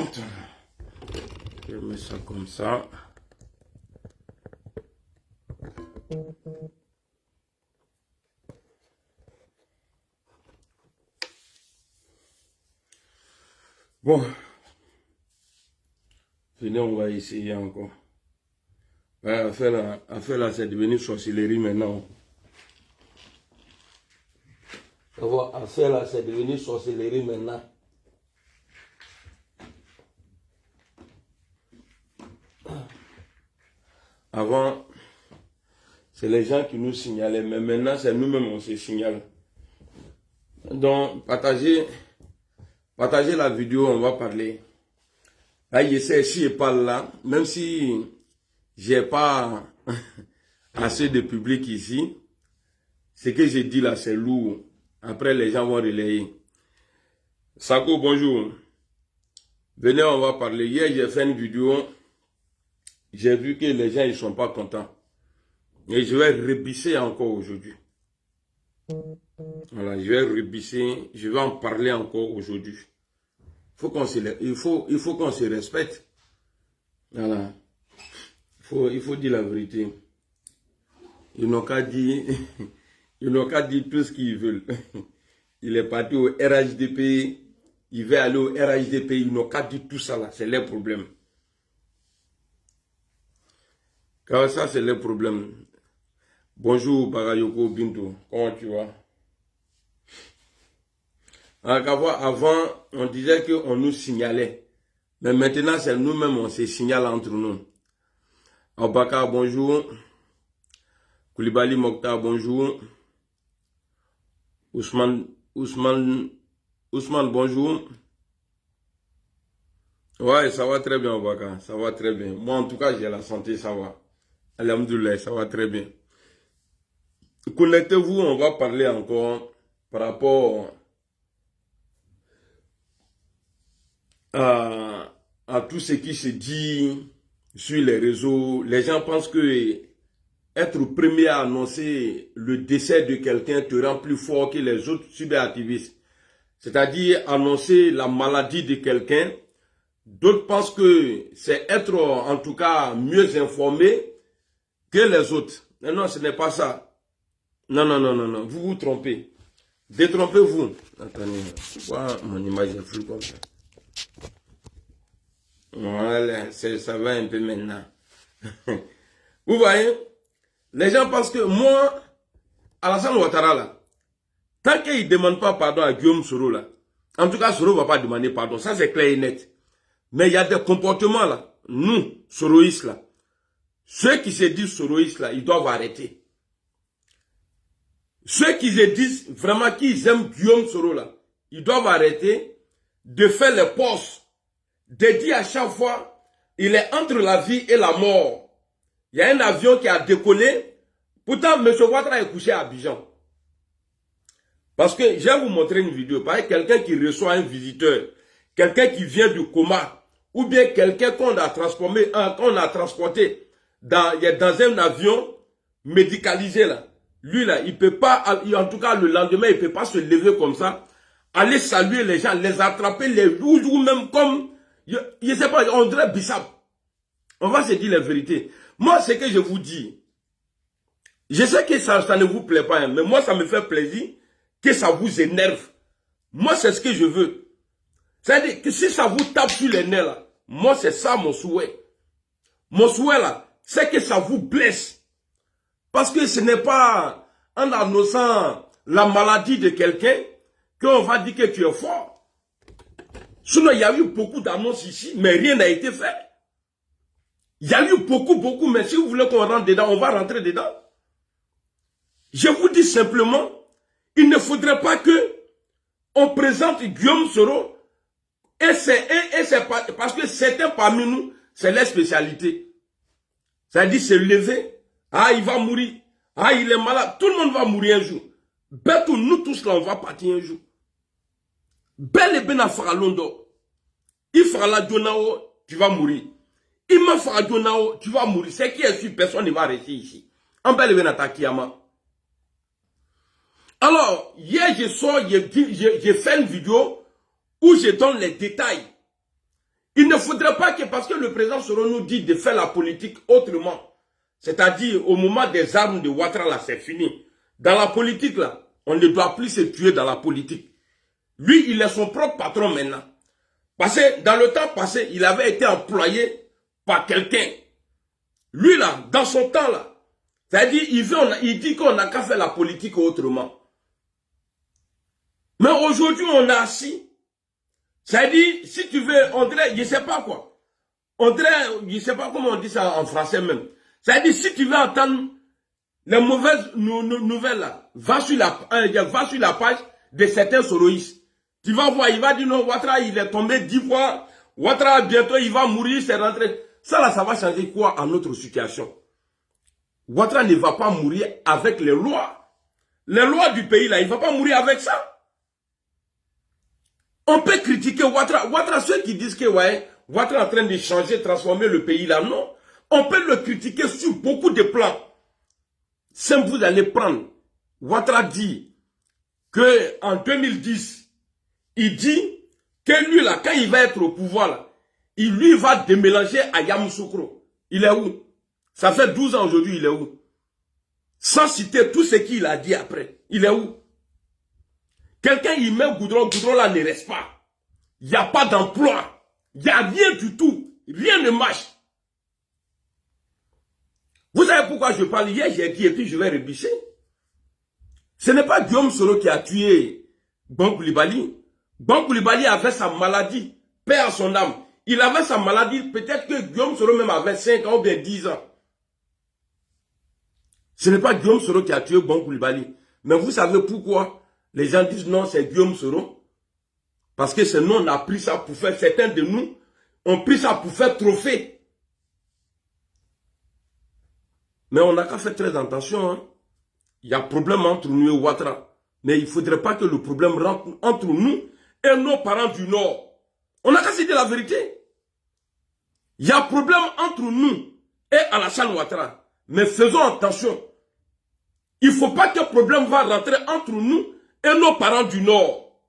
Attends. Je mets ça comme ça. Bon. Venez, on va essayer encore. Affaire là, c'est devenu sorcellerie maintenant. Affaire là, c'est devenu sorcellerie maintenant. Avant, c'est les gens qui nous signalaient, mais maintenant, c'est nous-mêmes on se signale. Donc, partagez la vidéo, on va parler. Là, il essaie ici et parle là, même si j'ai pas assez de public ici, ce que j'ai dit là, c'est lourd. Après, les gens vont relayer. Sako, bonjour. Venez, on va parler. Hier, j'ai fait une vidéo. J'ai vu que les gens, ils sont pas contents. Et je vais rebisser encore aujourd'hui. Voilà, je vais rebisser. Je vais en parler encore aujourd'hui. Il faut qu'on se respecte. Voilà. Il faut dire la vérité. Ils n'ont qu'à dire, ils n'ont qu'à dire tout ce qu'ils veulent. Il est parti au RHDP. Il veut aller au RHDP. Ils n'ont qu'à dire tout ça là. C'est leur problème. Car ça, c'est leur problème. Bonjour, Bagayoko Binto. Comment tu vas? Avant, on disait qu'on nous signalait. Mais maintenant, c'est nous-mêmes, on se signale entre nous. Abaka, bonjour. Koulibaly Mokhtar, bonjour. Ousmane, bonjour. Ouais, ça va très bien, Abaka. Ça va très bien. Moi, en tout cas, j'ai la santé, ça va. Alhamdoulilah, ça va très bien. Connectez-vous, on va parler encore par rapport à tout ce qui se dit sur les réseaux. Les gens pensent que être premier à annoncer le décès de quelqu'un te rend plus fort que les autres cyberactivistes. C'est-à-dire annoncer la maladie de quelqu'un. D'autres pensent que c'est être en tout cas mieux informé que les autres. Mais non, ce n'est pas ça. Non, non, non, non, non. Vous vous trompez. Détrompez-vous. Attendez, pourquoi mon image est floue comme ça? Voilà, ça va un peu maintenant. Vous voyez? Les gens pensent que moi, Alassane Ouattara là, tant qu'il ne demande pas pardon à Guillaume Soro là, en tout cas Soro ne va pas demander pardon, ça c'est clair et net. Mais il y a des comportements là, nous, Soroïstes là, ceux qui se disent Soroïstes là, ils doivent arrêter. Ceux qui se disent vraiment qu'ils aiment Guillaume Soro là, ils doivent arrêter de faire les postes, de dire à chaque fois, il est entre la vie et la mort. Il y a un avion qui a décollé. Pourtant, M. Ouattara est couché à Abidjan. Parce que je vais vous montrer une vidéo. Par exemple, quelqu'un qui reçoit un visiteur, quelqu'un qui vient du coma, ou bien quelqu'un qu'on a transporté dans un avion médicalisé là. Lui là, il peut pas, en tout cas le lendemain, il peut pas se lever comme ça, aller saluer les gens, les attraper, les rouges ou même comme, je sais pas, on dirait Bissap. On va se dire la vérité. Moi, ce que je vous dis, je sais que ça ne vous plaît pas, hein, mais moi, ça me fait plaisir que ça vous énerve. Moi, c'est ce que je veux. C'est-à-dire que si ça vous tape sur les nerfs, là, moi, c'est ça mon souhait. Mon souhait, là, c'est que ça vous blesse. Parce que ce n'est pas en annonçant la maladie de quelqu'un qu'on va dire que tu es fort. Sinon, il y a eu beaucoup d'annonces ici, mais rien n'a été fait. Il y a eu beaucoup, mais si vous voulez qu'on rentre dedans, on va rentrer dedans. Je vous dis simplement, il ne faudrait pas que on présente Guillaume Soro parce que certains parmi nous, c'est leur spécialité. C'est-à-dire se lever, ah il va mourir, ah il est malade, tout le monde va mourir un jour. Betou, nous tous là, on va partir un jour. Bel et ben à Faralondo, il fera la Djonao, tu vas mourir. Il m'a fait à Djonao, tu vas mourir. C'est qui est sûr, personne ne va rester ici. En bel et ben à Takiyama. Alors, hier, j'ai fait une vidéo où je donne les détails. Il ne faudrait pas que, parce que le président Soro nous dit de faire la politique autrement, c'est-à-dire au moment des armes de Ouattara, là, c'est fini. Dans la politique, là, on ne doit plus se tuer dans la politique. Lui, il est son propre patron maintenant. Parce que dans le temps passé, il avait été employé par quelqu'un. Lui, là, dans son temps, là, c'est-à-dire, il dit qu'on n'a qu'à faire la politique autrement. Mais aujourd'hui, on a assis. C'est-à-dire, si tu veux, on dirait, je ne sais pas quoi. On dirait, je ne sais pas comment on dit ça en français même. C'est-à-dire, si tu veux entendre les mauvaises nouvelles, là, va sur la page de certains soroïstes. Tu vas voir, il va dire non, Ouattara, il est tombé 10 fois. Ouattara, bientôt, il va mourir, c'est rentré. Ça, là, ça va changer quoi en notre situation? Ouattara ne va pas mourir avec les lois. Les lois du pays, là, il ne va pas mourir avec ça. On peut critiquer Ouattara. Ouattara, ceux qui disent que ouais, Ouattara est en train de changer, transformer le pays là, non. On peut le critiquer sur beaucoup de plans. Si vous allez prendre, Ouattara dit que en 2010, il dit que lui là, quand il va être au pouvoir, là, il va démélanger à Yamoussoukro. Il est où? Ça fait 12 ans aujourd'hui, il est où? Sans citer tout ce qu'il a dit après. Il est où? Quelqu'un, il met goudron là ne reste pas. Il n'y a pas d'emploi. Il n'y a rien du tout. Rien ne marche. Vous savez pourquoi je parle? Hier, j'ai dit, et puis je vais rébicher. Ce n'est pas Guillaume Soro qui a tué Bon Coulibaly. Bon Coulibaly avait sa maladie. Paix à son âme. Il avait sa maladie. Peut-être que Guillaume Soro même avait 5 ans ou bien 10 ans. Ce n'est pas Guillaume Soro qui a tué Bon Coulibaly. Mais vous savez pourquoi les gens disent non, c'est Guillaume Soro? Parce que nous, on a pris ça pour faire, certains de nous ont pris ça pour faire trophée. Mais on n'a qu'à faire très attention. Hein. Il y a problème entre nous et Ouattara. Mais il ne faudrait pas que le problème rentre entre nous et nos parents du Nord. On n'a qu'à se dire la vérité. Il y a problème entre nous et Alassane Ouattara. Mais faisons attention. Il ne faut pas que le problème va rentrer entre nous et nos parents du Nord.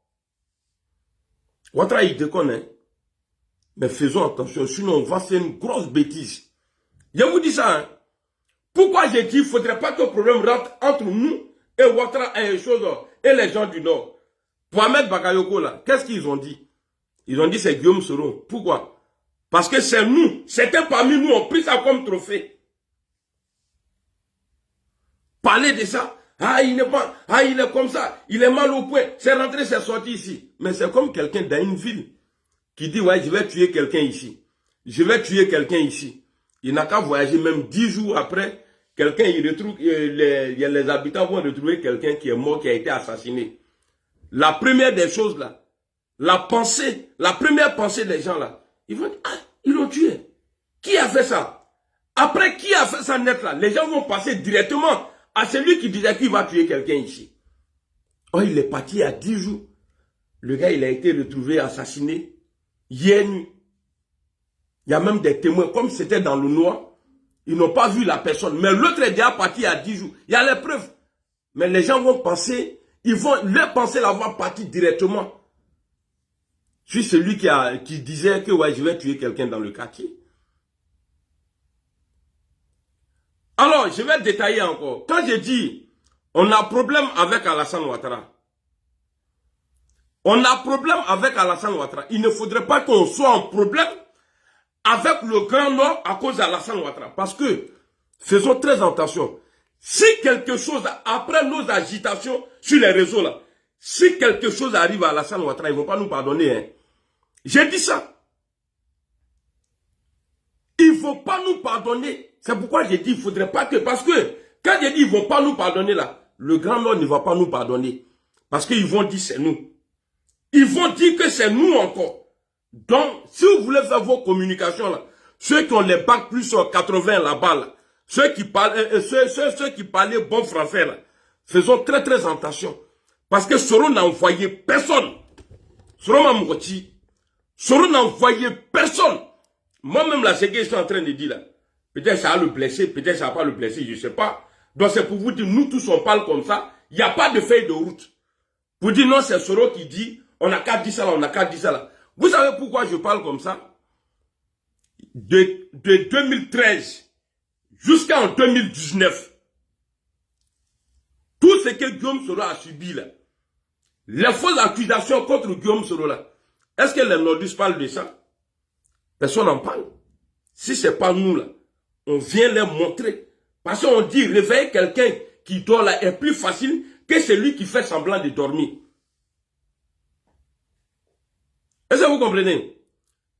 Ouattara, il déconne. Hein? Mais faisons attention, sinon on va faire une grosse bêtise. Je vous dis ça. Hein? Pourquoi j'ai dit qu'il ne faudrait pas que le problème rentre entre nous et Ouattara et les gens du Nord? Pour Ahmed Bakayoko, là, qu'est-ce qu'ils ont dit? Ils ont dit c'est Guillaume Soro. Pourquoi? Parce que c'est nous, certains parmi nous ont pris ça comme trophée. Parler de ça, ah il n'est pas, ah il est comme ça, il est mal au point, c'est rentré, c'est sorti ici. Mais c'est comme quelqu'un dans une ville qui dit ouais je vais tuer quelqu'un ici. Je vais tuer quelqu'un ici. Il n'a qu'à voyager même 10 jours après, quelqu'un il retrouve, les habitants vont retrouver quelqu'un qui est mort, qui a été assassiné. La première des choses là, la première pensée des gens là, ils vont dire, ah, ils l'ont tué. Qui a fait ça? Après, qui a fait ça net là? Les gens vont passer directement à celui qui disait qu'il va tuer quelqu'un ici. Oh, il est parti il y a 10 jours. Le gars, il a été retrouvé assassiné hier nuit. Il y a même des témoins, comme c'était dans le noir, ils n'ont pas vu la personne. Mais l'autre est déjà parti il y a 10 jours. Il y a les preuves. Mais les gens vont penser, ils vont leur penser l'avoir parti directement. Je suis celui qui disait que ouais, je vais tuer quelqu'un dans le quartier. Alors, je vais détailler encore. Quand je dis, on a problème avec Alassane Ouattara. On a problème avec Alassane Ouattara. Il ne faudrait pas qu'on soit en problème avec le Grand Nord à cause d'Alassane Ouattara. Parce que, faisons très attention. Si quelque chose, après nos agitations sur les réseaux là, si quelque chose arrive à Alassane Ouattara, ils ne vont pas nous pardonner. Hein. J'ai dit ça. Ils ne vont pas nous pardonner. C'est pourquoi j'ai dit il ne faudrait pas que... Parce que quand j'ai dit ils ne vont pas nous pardonner là, le Grand Nord ne va pas nous pardonner. Parce qu'ils vont dire c'est nous. Ils vont dire que c'est nous encore. Donc, si vous voulez faire vos communications là, ceux qui ont les bacs plus sur 80 là-bas là, ceux qui parlaient bon français là, faisons très très attention. Parce que Soro n'a envoyé personne. Soro Mamouti. Soro n'a envoyé personne. Moi-même, là, ce que je suis en train de dire, là, peut-être ça va le blesser, peut-être ça va pas le blesser, je ne sais pas. Donc, c'est pour vous dire, nous tous, on parle comme ça. Il n'y a pas de feuille de route. Vous dites, non, c'est Soro qui dit, on n'a qu'à dire ça là, on n'a qu'à dire ça là. Vous savez pourquoi je parle comme ça? de 2013 jusqu'en 2019, tout ce que Guillaume Soro a subi là, les fausses accusations contre Guillaume Soro là, est-ce que les nordistes parlent de ça? Personne n'en parle. Si ce n'est pas nous là, on vient les montrer. Parce qu'on dit réveiller quelqu'un qui dort là est plus facile que celui qui fait semblant de dormir. Est-ce que vous comprenez?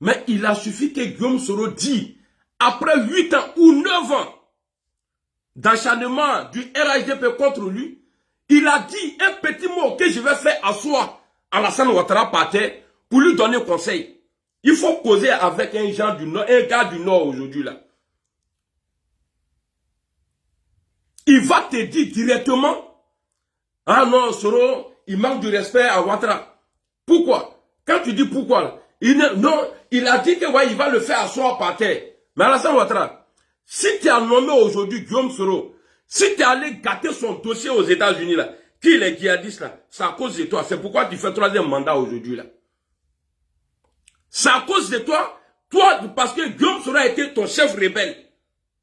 Mais il a suffi que Guillaume Soro dise, après 8 ans ou 9 ans d'acharnement du RHDP contre lui, il a dit un petit mot que je vais faire asseoir Alassane Ouattara par terre pour lui donner conseil. Il faut causer avec un gars du Nord aujourd'hui là. Il va te dire directement, ah non, Soro, il manque de respect à Ouattara. Pourquoi? Quand tu dis pourquoi, il a dit que ouais, il va le faire asseoir par terre. Mais Alassane Ouattara, si tu as nommé aujourd'hui Guillaume Soro, si tu es allé gâter son dossier aux États-Unis là, qui est djihadiste là, c'est à cause de toi. C'est pourquoi tu fais 3e mandat aujourd'hui là. C'est à cause de toi, parce que Guillaume Soro a été ton chef rebelle.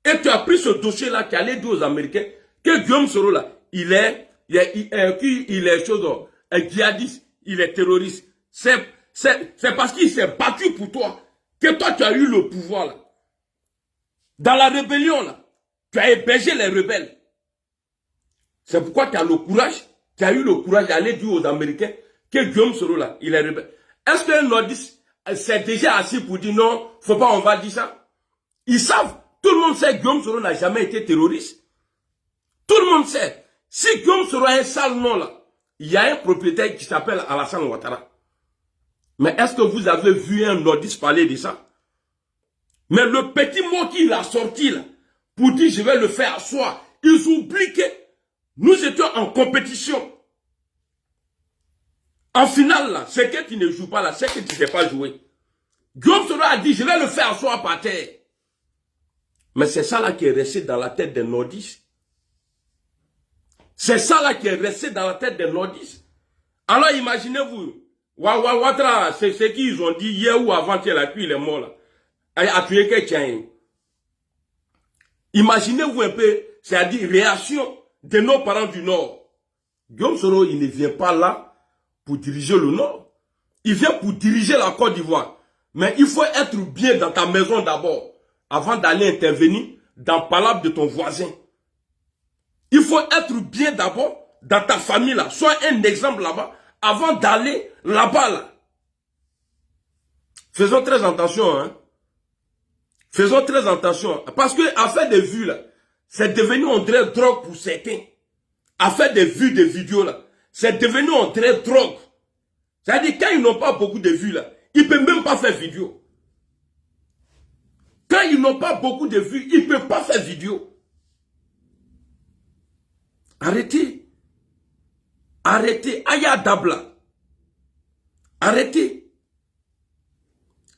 Et tu as pris ce dossier là qui allait dire aux Américains que Guillaume Soro là, il est djihadiste, il est terroriste. C'est parce qu'il s'est battu pour toi que toi tu as eu le pouvoir là. Dans la rébellion là, tu as hébergé les rebelles. C'est pourquoi tu as le courage, tu as eu le courage d'aller dire aux Américains que Guillaume Soro là, il est rebelle. Est-ce qu'un nordiste s'est déjà assis pour dire non, faut pas, on va dire ça? Ils savent, tout le monde sait que Guillaume Soro n'a jamais été terroriste. Tout le monde sait. Si Guillaume Soro a un sale nom là, il y a un propriétaire qui s'appelle Alassane Ouattara. Mais est-ce que vous avez vu un nordiste parler de ça? Mais le petit mot qu'il a sorti là, pour dire je vais le faire asseoir, ils oublient que nous étions en compétition. En finale là, c'est que tu ne joues pas là, c'est que tu ne sais pas jouer. Guillaume Soro a dit je vais le faire asseoir par terre. Mais c'est ça là qui est resté dans la tête des nordistes. C'est ça là qui est resté dans la tête des nordistes. Alors imaginez-vous, Ouattara, c'est ce qu'ils ont dit hier ou avant-hier, là, puis il est mort là. A tué quelqu'un. Imaginez-vous un peu, c'est-à-dire réaction de nos parents du Nord. Guillaume Soro, il ne vient pas là pour diriger le Nord. Il vient pour diriger la Côte d'Ivoire. Mais il faut être bien dans ta maison d'abord, avant d'aller intervenir dans le palabre de ton voisin. Il faut être bien d'abord dans ta famille là. Sois un exemple là-bas, avant d'aller là-bas là. Faisons très attention, hein. Faisons très attention. Parce que à faire des vues là, c'est devenu on dirait drogue pour certains. À faire des vues, des vidéos là, c'est devenu on dirait drogue. C'est-à-dire quand ils n'ont pas beaucoup de vues là, ils ne peuvent même pas faire vidéo. Quand ils n'ont pas beaucoup de vues, ils ne peuvent pas faire vidéo. Arrêtez. Arrêtez. Aya Dabla. Arrêtez.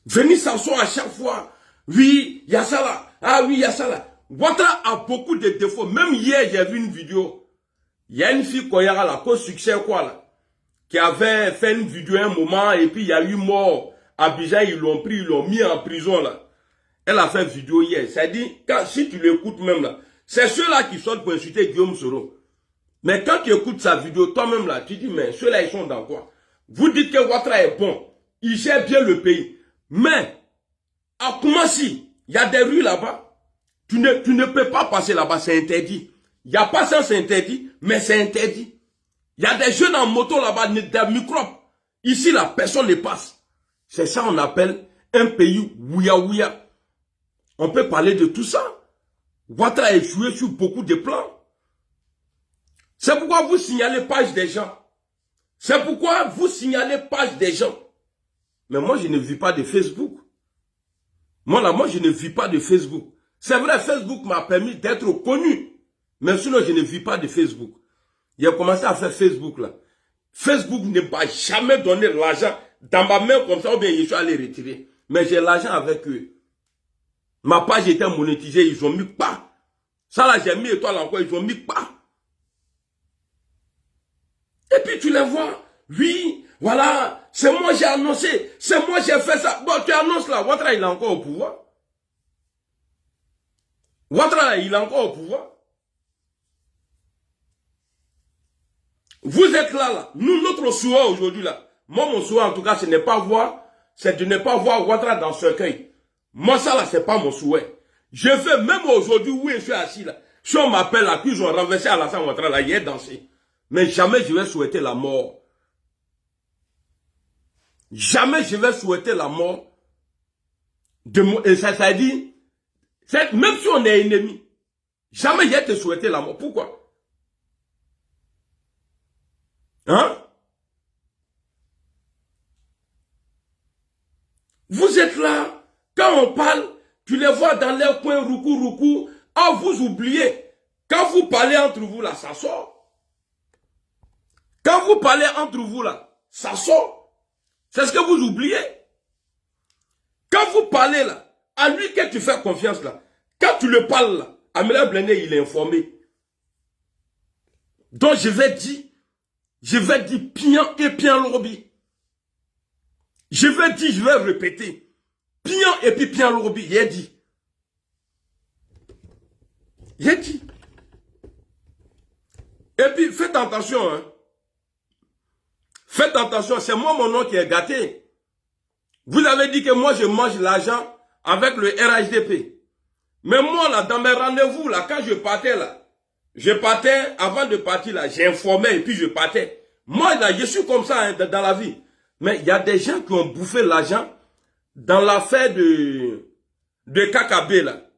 Venez s'asseoir à chaque fois. Oui, il y a ça là. Ah oui, il y a ça là. Ouattara a beaucoup de défauts. Même hier, j'ai vu une vidéo. Il y a une fille Koyara là, qu'au succès quoi là, qui avait fait une vidéo un moment et puis il y a eu mort. À Abidjan, ils l'ont pris, ils l'ont mis en prison là. Elle a fait une vidéo hier. C'est-à-dire, si tu l'écoutes même là, c'est ceux-là qui sortent pour insulter Guillaume Soro. Mais quand tu écoutes sa vidéo, toi-même là, tu dis, mais ceux-là, ils sont dans quoi? Vous dites que Ouattara est bon. Il gère bien le pays. Mais, à Koumassi, il y a des rues là-bas. Tu ne peux pas passer là-bas, c'est interdit. Il n'y a pas ça, c'est interdit, mais c'est interdit. Il y a des jeunes en moto là-bas, des microbes. Ici, là, personne ne passe. C'est ça qu'on appelle un pays ouya-ouya. On peut parler de tout ça. Ouattara a échoué sur beaucoup de plans. C'est pourquoi vous signalez page des gens. C'est pourquoi vous signalez page des gens. Mais moi, je ne vis pas de Facebook. Moi, je ne vis pas de Facebook. C'est vrai, Facebook m'a permis d'être connu. Mais sinon, je ne vis pas de Facebook. J'ai commencé à faire Facebook là. Facebook ne m'a jamais donné l'argent dans ma main comme ça, ou bien je suis allé retirer. Mais j'ai l'argent avec eux. Ma page était monétisée, ils ont mis pas. Ça là, j'ai mis étoile encore, ils ont mis pas. Et puis tu les vois, oui, voilà, c'est moi j'ai annoncé, c'est moi j'ai fait ça. Bon, tu annonces là, Ouattara il est encore au pouvoir. Ouattara, il est encore au pouvoir. Vous êtes là. Nous, notre souhait aujourd'hui, là. Moi, mon souhait, en tout cas, ce n'est pas voir, c'est de ne pas voir Ouattara dans ce cercueil. Moi, ça, là, c'est pas mon souhait. Je veux, même aujourd'hui, où je suis assis, là. Si on m'appelle, là, qu'ils ont renversé Alassane Ouattara, là, il est dansé. Mais jamais je vais souhaiter la mort. Jamais je vais souhaiter la mort de moi. Et ça dit, même si on est ennemis, jamais je vais te souhaiter la mort. Pourquoi? Hein? Vous êtes là, quand on parle, tu les vois dans leur coin, roucou. Ah, vous oubliez. Quand vous parlez entre vous là, ça sort. Quand vous parlez entre vous là, ça sort. C'est ce que vous oubliez. Quand vous parlez là, à lui que tu fais confiance là, quand tu le parles là, Amélie Blendé, il est informé. Donc je vais dire Pian et Pian Lorobi. Je vais répéter. Pian et puis Pian Lorobi, il a dit. Il a dit. Et puis faites attention, hein. Faites attention, c'est moi mon nom qui est gâté. Vous avez dit que moi je mange l'argent avec le RHDP. Mais moi là, dans mes rendez-vous là, quand je partais, avant de partir là, j'informais et puis je partais. Moi là, je suis comme ça hein, dans la vie. Mais il y a des gens qui ont bouffé l'argent dans l'affaire de KKB là.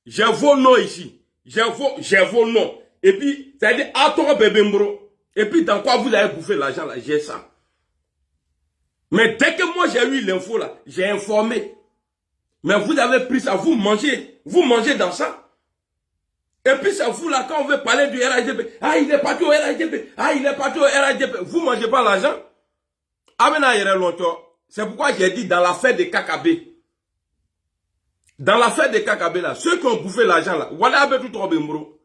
J'ai vos noms ici. J'ai vos noms. Et puis, ça dit, attends bébé mbro. Et puis, dans quoi vous avez bouffé l'argent là, j'ai ça. Mais dès que moi j'ai eu l'info là, j'ai informé. Mais vous avez pris ça, vous mangez dans ça. Et puis c'est vous là, quand on veut parler du RHDP, ah il est parti au RHDP, ah il est parti au RHDP, vous mangez pas l'argent. Ah maintenant il y a longtemps, c'est pourquoi j'ai dit dans l'affaire de KKB. Dans l'affaire de KKB là, ceux qui ont bouffé l'argent là, voilà avec tout trop bembro.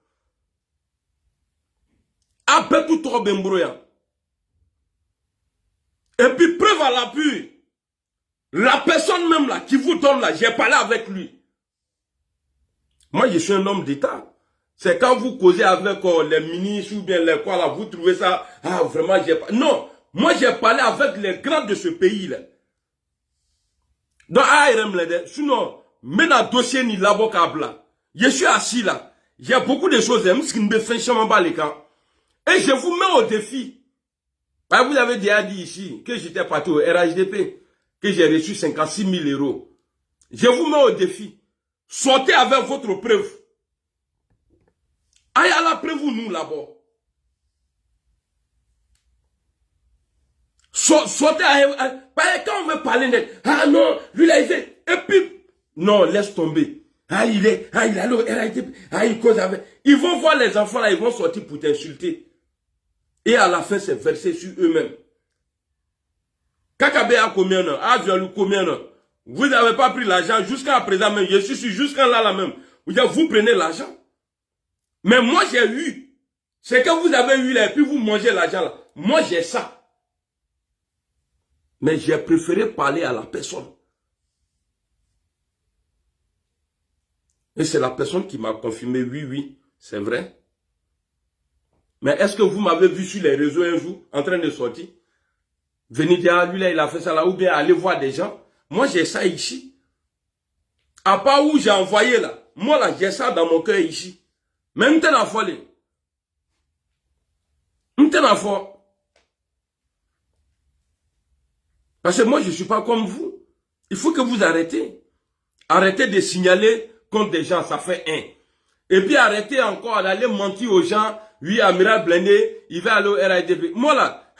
Avec tout trop bembro ya. Et puis preuve à l'appui. La personne même là, qui vous donne là, j'ai parlé avec lui. Moi, je suis un homme d'État. C'est quand vous causez avec les ministres ou bien les quoi là, vous trouvez ça, ah vraiment, j'ai pas... Non, moi j'ai parlé avec les grands de ce pays là. Donc, sinon, mais dans le dossier ni l'avocat là, je suis assis là. Il y a beaucoup de choses, et je vous mets au défi. Vous avez déjà dit ici que j'étais parti au RHDP. Que j'ai reçu 56 000 euros. Je vous mets au défi. Sortez avec votre preuve. Aïe à la preuve nous là-bas. Sortez quand on veut parler ah non, lui là il fait. Et puis, non, laisse tomber. Ah il est allé au RHDP. Ah il cause avec. Ils vont voir les enfants là, ils vont sortir pour t'insulter. Et à la fin, c'est versé sur eux-mêmes. KKB a combien de a violé combien de vous n'avez pas pris l'argent jusqu'à présent même. Je suis sûr jusqu'à là même. Vous prenez l'argent. Mais moi j'ai eu. C'est que vous avez eu là et puis vous mangez l'argent là. Moi j'ai ça. Mais j'ai préféré parler à la personne. Et c'est la personne qui m'a confirmé oui, c'est vrai. Mais est-ce que vous m'avez vu sur les réseaux un jour en train de sortir? Venez dire, lui là, il a fait ça là, ou bien aller voir des gens. Moi, j'ai ça ici. À part où j'ai envoyé là, moi là, j'ai ça dans mon cœur ici. Mais m'ten la folie. M'ten la folie. Parce que moi, je ne suis pas comme vous. Il faut que vous arrêtez. Arrêtez de signaler contre des gens, ça fait un. Et puis arrêtez encore d'aller mentir aux gens. Oui, Amiral Blendé, il va aller au RHDP. Moi là,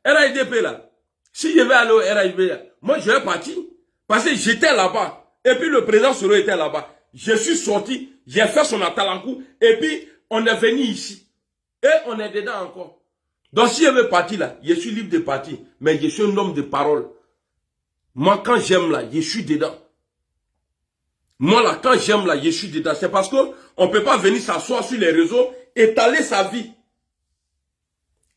RHDP là, si je vais aller au RHDP là, moi je vais partir. Parce que j'étais là-bas. Et puis le président Soro était là-bas. Je suis sorti, j'ai fait son atalankou. Et puis on est venu ici. Et on est dedans encore. Donc si je veux partir là, je suis libre de partir. Mais je suis un homme de parole. Moi quand j'aime là, je suis dedans. Moi là, quand j'aime là, je suis dedans. C'est parce qu'on ne peut pas venir s'asseoir sur les réseaux, étaler sa vie.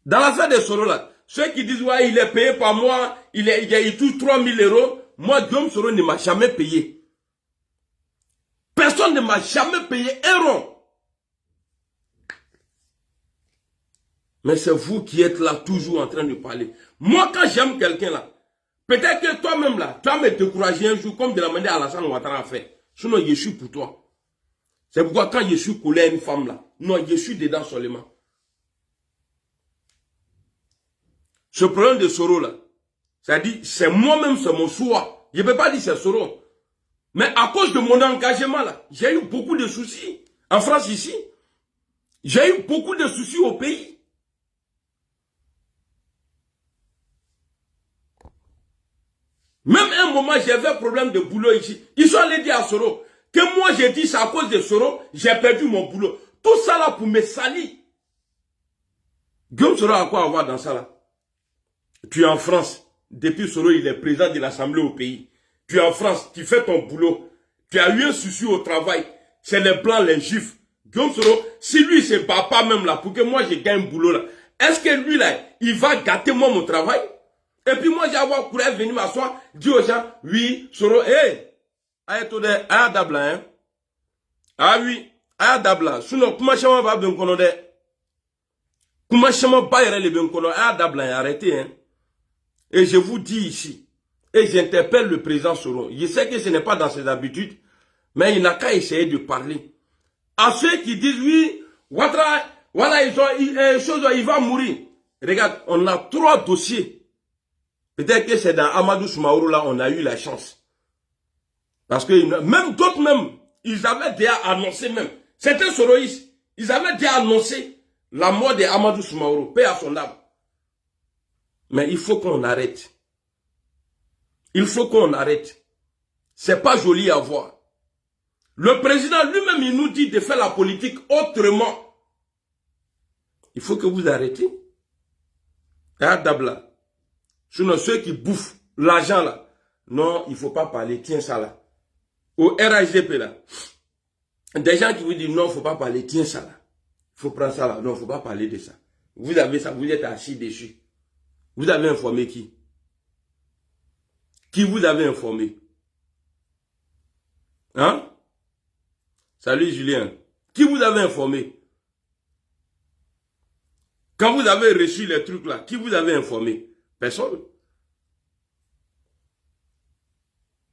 Dans l'affaire de Soro là, ceux qui disent, ouais, il est payé par mois, il touche 3 000 euros. Moi, Guillaume Soro ne m'a jamais payé. Personne ne m'a jamais payé un rond. Mais c'est vous qui êtes là toujours en train de parler. Moi, quand j'aime quelqu'un là, peut-être que toi-même là, tu vas me décourager un jour comme de la manière Alassane Ouattara a fait. Sinon, je suis pour toi. C'est pourquoi quand je suis collé à une femme là, non, je suis dedans seulement. Ce problème de Soro là, c'est-à-dire, c'est moi-même, c'est mon choix. Je ne peux pas dire c'est Soro. Mais à cause de mon engagement là, j'ai eu beaucoup de soucis. En France ici, j'ai eu beaucoup de soucis au pays. Même un moment, j'avais un problème de boulot ici. Ils sont allés dire à Soro que moi j'ai dit c'est à cause de Soro, j'ai perdu mon boulot. Tout ça là pour me salir. Guillaume Soro a quoi à voir dans ça là? Tu es en France. Depuis Soro, il est président de l'Assemblée au pays. Tu es en France, tu fais ton boulot. Tu as eu un souci au travail. C'est les blancs, les juifs. Guillaume Soro, si lui, se bat pas même là, pour que moi, je gagne un boulot là, est-ce que lui là, il va gâter moi mon travail? Et puis moi, j'ai avoir courage venir m'asseoir, dire aux gens, oui, Soro, hé, ayatodé, hein? Ah oui, ayatodé, sinon, comment je vais bien connaître? Comment je vais bien connaître? Ayatodé, arrêtez, hein? Et je vous dis ici, et j'interpelle le président Soro. Je sais que ce n'est pas dans ses habitudes, mais il n'a qu'à essayer de parler. À ceux qui disent, oui, Ouattara, voilà, il va mourir. Regarde, on a 3 dossiers. Peut-être que c'est dans Amadou Soumaoro, là, on a eu la chance. Parce que même d'autres même, ils avaient déjà annoncé même. Certains soroïstes, ils avaient déjà annoncé la mort de Amadou Soumaoro, paix à son âme. Mais il faut qu'on arrête. Il faut qu'on arrête. C'est pas joli à voir. Le président lui-même, il nous dit de faire la politique autrement. Il faut que vous arrêtez. Dabla. Sinon, ceux qui bouffent l'argent là, non, il ne faut pas parler, tiens ça là. Au RHDP là, des gens qui vous disent non, il ne faut pas parler, tiens ça là. Il faut prendre ça là, non, il ne faut pas parler de ça. Vous avez ça, vous êtes assis dessus. Vous avez informé qui? Qui vous avez informé? Hein? Salut Julien. Qui vous avez informé? Quand vous avez reçu les trucs là, qui vous avez informé? Personne.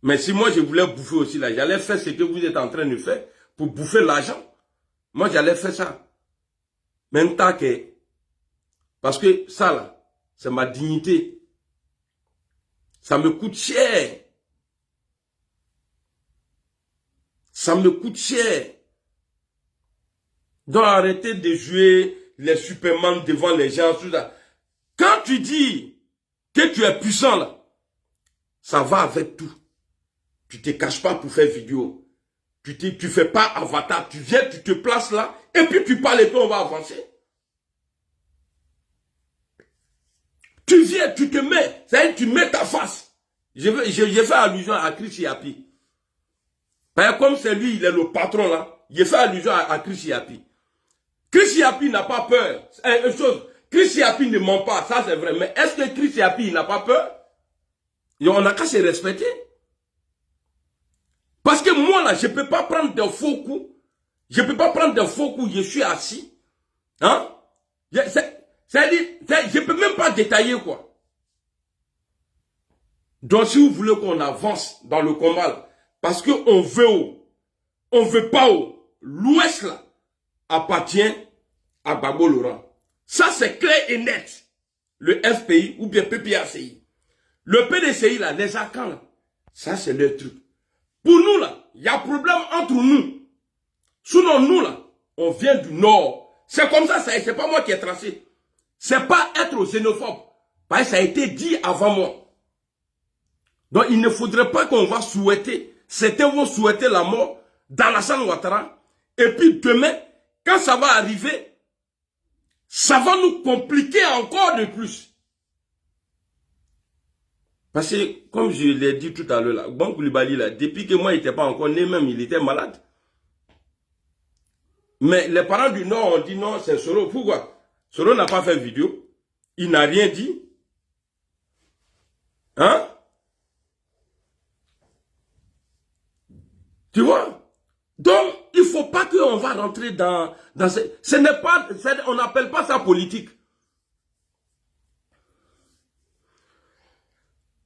Mais si moi je voulais bouffer aussi là, j'allais faire ce que vous êtes en train de faire pour bouffer l'argent. Moi j'allais faire ça. Même tant que... Parce que ça là, c'est ma dignité. Ça me coûte cher. Ça me coûte cher. Donc arrêtez de jouer les Superman devant les gens. Tout ça. Quand tu dis que tu es puissant là, ça va avec tout. Tu te caches pas pour faire vidéo. Tu fais pas avatar. Tu viens, tu te places là, et puis tu parles et puis on va avancer. Tu viens, tu te mets, c'est-à-dire tu mets ta face. Je fais allusion à Chris Yapi. Comme c'est lui, il est le patron là, je fais allusion à Chris Yapi. Chris Yapi n'a pas peur. Une chose, Chris Yapi ne ment pas, ça c'est vrai. Mais est-ce que Chris Yapi n'a pas peur? Et on n'a qu'à se respecter. Parce que moi là, je ne peux pas prendre de faux coups. Je ne peux pas prendre de faux coups, je suis assis. Hein? C'est-à-dire, je ne peux même pas détailler quoi. Donc si vous voulez qu'on avance dans le combat, là, parce qu'on veut haut, on ne veut pas haut, l'Ouest là appartient à Gbagbo Laurent. Ça c'est clair et net. Le FPI ou bien PPACI. Le PDCI là, les Akans là, ça c'est leur truc. Pour nous là, il y a problème entre nous. Sinon nous là, on vient du Nord. C'est comme ça, c'est pas moi qui ai tracé. C'est pas être xénophobe. Parce que ça a été dit avant moi. Donc il ne faudrait pas qu'on va souhaiter, certains vont souhaiter la mort d'Alassane Ouattara. Et puis demain, quand ça va arriver, ça va nous compliquer encore de plus. Parce que, comme je l'ai dit tout à l'heure, là, Ban Coulibaly, là, depuis que moi, il n'était pas encore né, même, il était malade. Mais les parents du Nord ont dit non, c'est Soro. Pourquoi? Soro n'a pas fait vidéo. Il n'a rien dit. Hein? Tu vois? Donc, il ne faut pas qu'on va rentrer dans ce n'est pas, on n'appelle pas ça politique.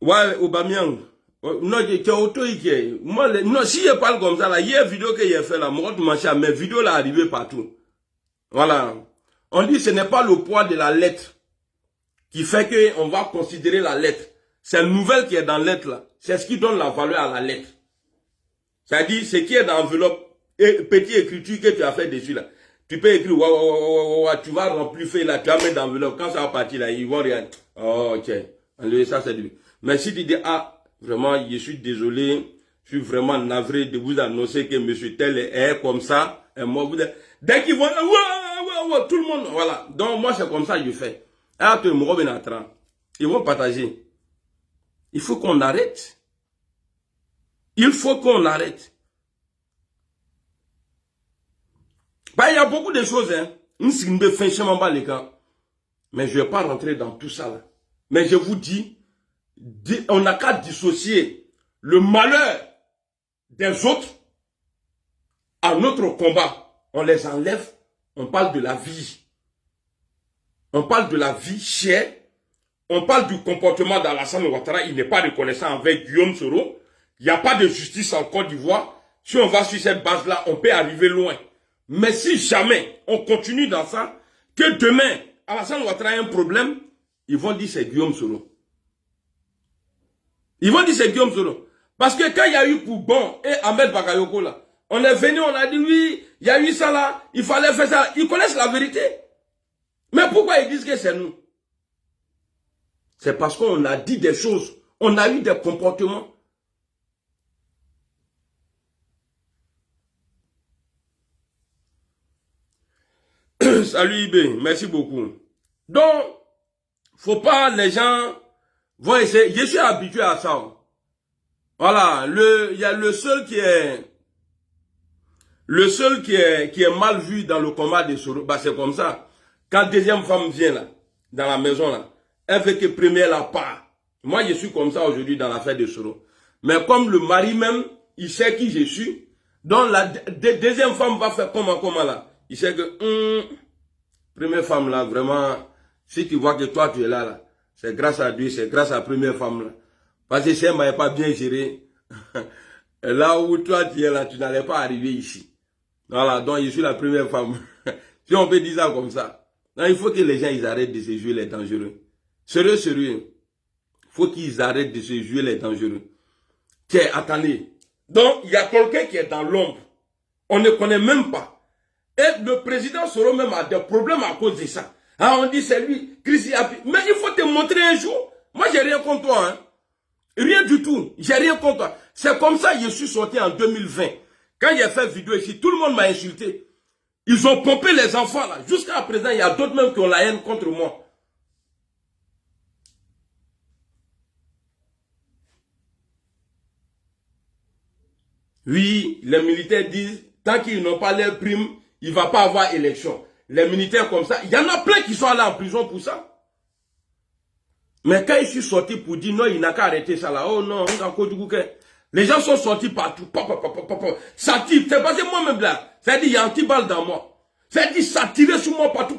Ouais, Aubameyang. Non, tu es auto-iqué. Moi, non, si je parle comme ça, là, il y a une vidéo que j'ai fait là, moi, mes vidéos là arrivées partout. Voilà. On dit que ce n'est pas le poids de la lettre qui fait qu'on va considérer la lettre. C'est une nouvelle qui est dans la lettre là. C'est ce qui donne la valeur à la lettre. C'est-à-dire, ce qui est dans l'enveloppe, petit écriture que tu as fait dessus là. Tu peux écrire, tu vas remplir fait là, tu vas mettre dans l'enveloppe. Quand ça va partir là, ils vont rien. Oh, ok. Enlevez ça, c'est lui. Mais si tu dis, ah, vraiment, je suis désolé, je suis vraiment navré de vous annoncer que monsieur tel est comme ça, et moi, vous êtes... Dès qu'ils vont, tout le monde, voilà. Donc, moi, c'est comme ça que je fais. Ils vont partager. Il faut qu'on arrête. Il faut qu'on arrête. Bah, il y a beaucoup de choses, hein. Mais je ne vais pas rentrer dans tout ça, là. Mais je vous dis, on n'a qu'à dissocier le malheur des autres à notre combat. On les enlève, on parle de la vie. On parle de la vie chère. On parle du comportement d'Alassane Ouattara. Il n'est pas reconnaissant avec Guillaume Soro. Il n'y a pas de justice en Côte d'Ivoire. Si on va sur cette base-là, on peut arriver loin. Mais si jamais on continue dans ça, que demain, Alassane Ouattara a un problème, ils vont dire c'est Guillaume Soro. Ils vont dire c'est Guillaume Soro. Parce que quand il y a eu Poubon et Ahmed Bakayoko là, on est venu, on a dit oui, il y a eu ça là, il fallait faire ça. Ils connaissent la vérité. Mais pourquoi ils disent que c'est nous? C'est parce qu'on a dit des choses. On a eu des comportements. Salut Ibé, merci beaucoup. Donc, faut pas, les gens vont essayer. Je suis habitué à ça. Voilà, il y a le seul qui est mal vu dans le combat de Soro, bah c'est comme ça. Quand deuxième femme vient là, dans la maison là, elle fait que première la part. Moi, je suis comme ça aujourd'hui dans l'affaire de Soro. Mais comme le mari même, il sait qui je suis, donc la deuxième femme va faire comment là. Il sait que, première femme là, vraiment, si tu vois que toi tu es là, c'est grâce à Dieu, c'est grâce à la première femme là. Parce que si elle m'avait pas bien géré, là où toi tu es là, tu n'allais pas arriver ici. Voilà, donc je suis la première femme. Si on peut dire ça comme ça. Non, il faut que les gens ils arrêtent de se jouer les dangereux. Sérieux. Il faut qu'ils arrêtent de se jouer les dangereux. Tiens, attendez. Donc, il y a quelqu'un qui est dans l'ombre. On ne connaît même pas. Et le président Soro même a des problèmes à cause de ça. Ah, on dit c'est lui, Chris Yapi. Mais il faut te montrer un jour. Moi, j'ai rien contre toi. Hein. Rien du tout. J'ai rien contre toi. C'est comme ça que je suis sorti en 2020. Quand j'ai fait vidéo ici, tout le monde m'a insulté. Ils ont pompé les enfants là. Jusqu'à présent, il y a d'autres même qui ont la haine contre moi. Oui, les militaires disent, tant qu'ils n'ont pas leur prime, il ne va pas avoir élection. Les militaires comme ça, il y en a plein qui sont allés en prison pour ça. Mais quand je suis sorti pour dire non, il n'a qu'à arrêter ça là. Oh non, les gens sont sortis partout. Ça tire. C'est parce que moi-même là, ça dit il y a un petit balle dans moi. Ça dit ça tire sur moi partout.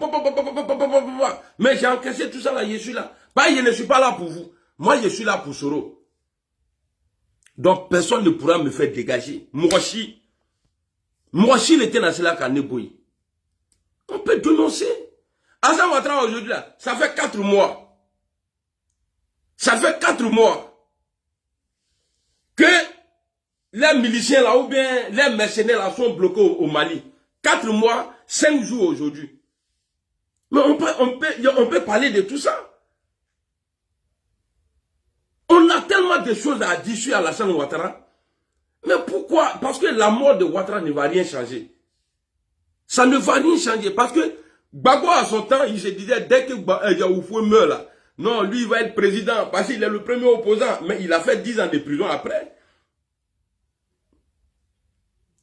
Mais j'ai encaissé tout ça là, je suis là. Bah, je ne suis pas là pour vous. Moi, je suis là pour Soro. Donc, personne ne pourra me faire dégager. Mouachi, il était dans cela qu'à Neboui. On peut dénoncer. Alassane Ouattara aujourd'hui là, ça fait 4 mois. Ça fait 4 mois que les miliciens là, ou bien les mercenaires là sont bloqués au Mali. 4 mois, 5 jours aujourd'hui. Mais on peut parler de tout ça. On a tellement de choses à dire sur Alassane Ouattara. Mais pourquoi? Parce que la mort de Ouattara ne va rien changer. Ça ne va rien changer. Parce que Gbagbo à son temps, il se disait, dès que Yaoufoué meurt là, non, lui il va être président parce qu'il est le premier opposant. Mais il a fait 10 ans de prison après.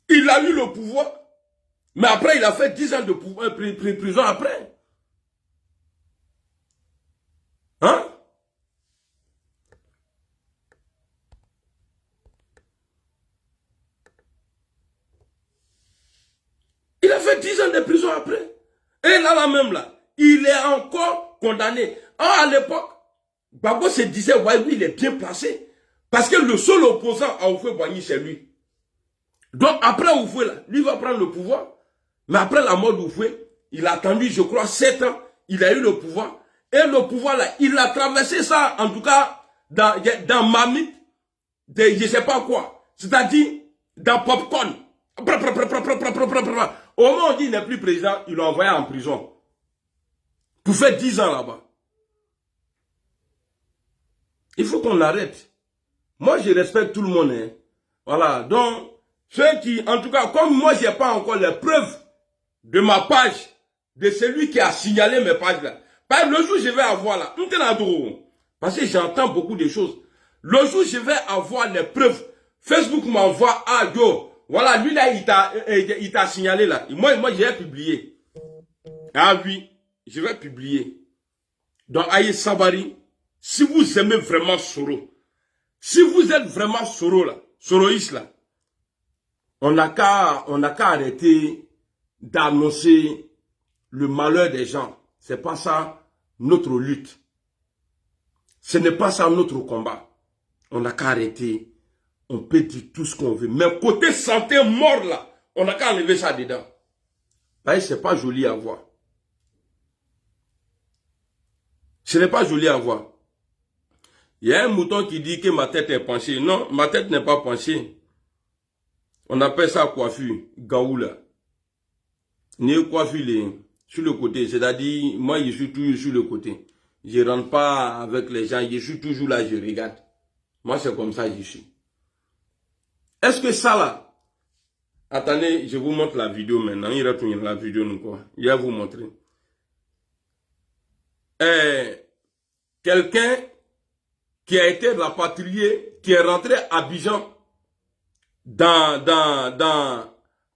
Il a eu le pouvoir. Mais après, il a fait 10 ans de prison après. Hein? après. Et là même là, il est encore condamné. À l'époque, Gbagbo se disait, ouais, oui, il est bien placé. Parce que le seul opposant à Houphouët-Boigny, c'est lui. Donc après Houphouët, là, lui va prendre le pouvoir. Mais après la mort d'Houphouët, il a attendu, je crois, 7 ans. Il a eu le pouvoir. Et le pouvoir, là, il a traversé ça, en tout cas, dans Mamite, de je ne sais pas quoi. C'est-à-dire, dans Popcorn. Au moment où on dit qu'il n'est plus président, il l'a envoyé en prison. Pour faire 10 ans là-bas. Il faut qu'on arrête. Moi, je respecte tout le monde. Hein. Voilà. Donc, ceux qui, en tout cas, comme moi, je n'ai pas encore les preuves de ma page, de celui qui a signalé mes pages là. Le jour où je vais avoir là, parce que j'entends beaucoup de choses. Le jour où je vais avoir les preuves, Facebook m'envoie, ah yo, voilà, lui là, il t'a signalé là. Moi, je vais publier. Ah oui, je vais publier. Donc, Aïe Sabari, si vous aimez vraiment Soro, si vous êtes vraiment Soro là, Soroïste là, on n'a qu'à arrêter d'annoncer le malheur des gens. C'est pas ça notre lutte. Ce n'est pas ça notre combat. On n'a qu'à arrêter. On peut dire tout ce qu'on veut. Mais côté santé mort là, on n'a qu'à enlever ça dedans. C'est pas joli à voir. Ce n'est pas joli à voir. Il y a un mouton qui dit que ma tête est penchée. Non, ma tête n'est pas penchée. On appelle ça coiffure, gaoula. Ni coiffure sur le côté. C'est-à-dire, moi, je suis toujours sur le côté. Je ne rentre pas avec les gens. Je suis toujours là, je regarde. Moi, c'est comme ça que je suis. Est-ce que ça là... Attendez, je vous montre la vidéo maintenant. Il retourne la vidéo, nous quoi. Je vais vous montrer. Quelqu'un qui a été rapatrié, qui est rentré à Abidjan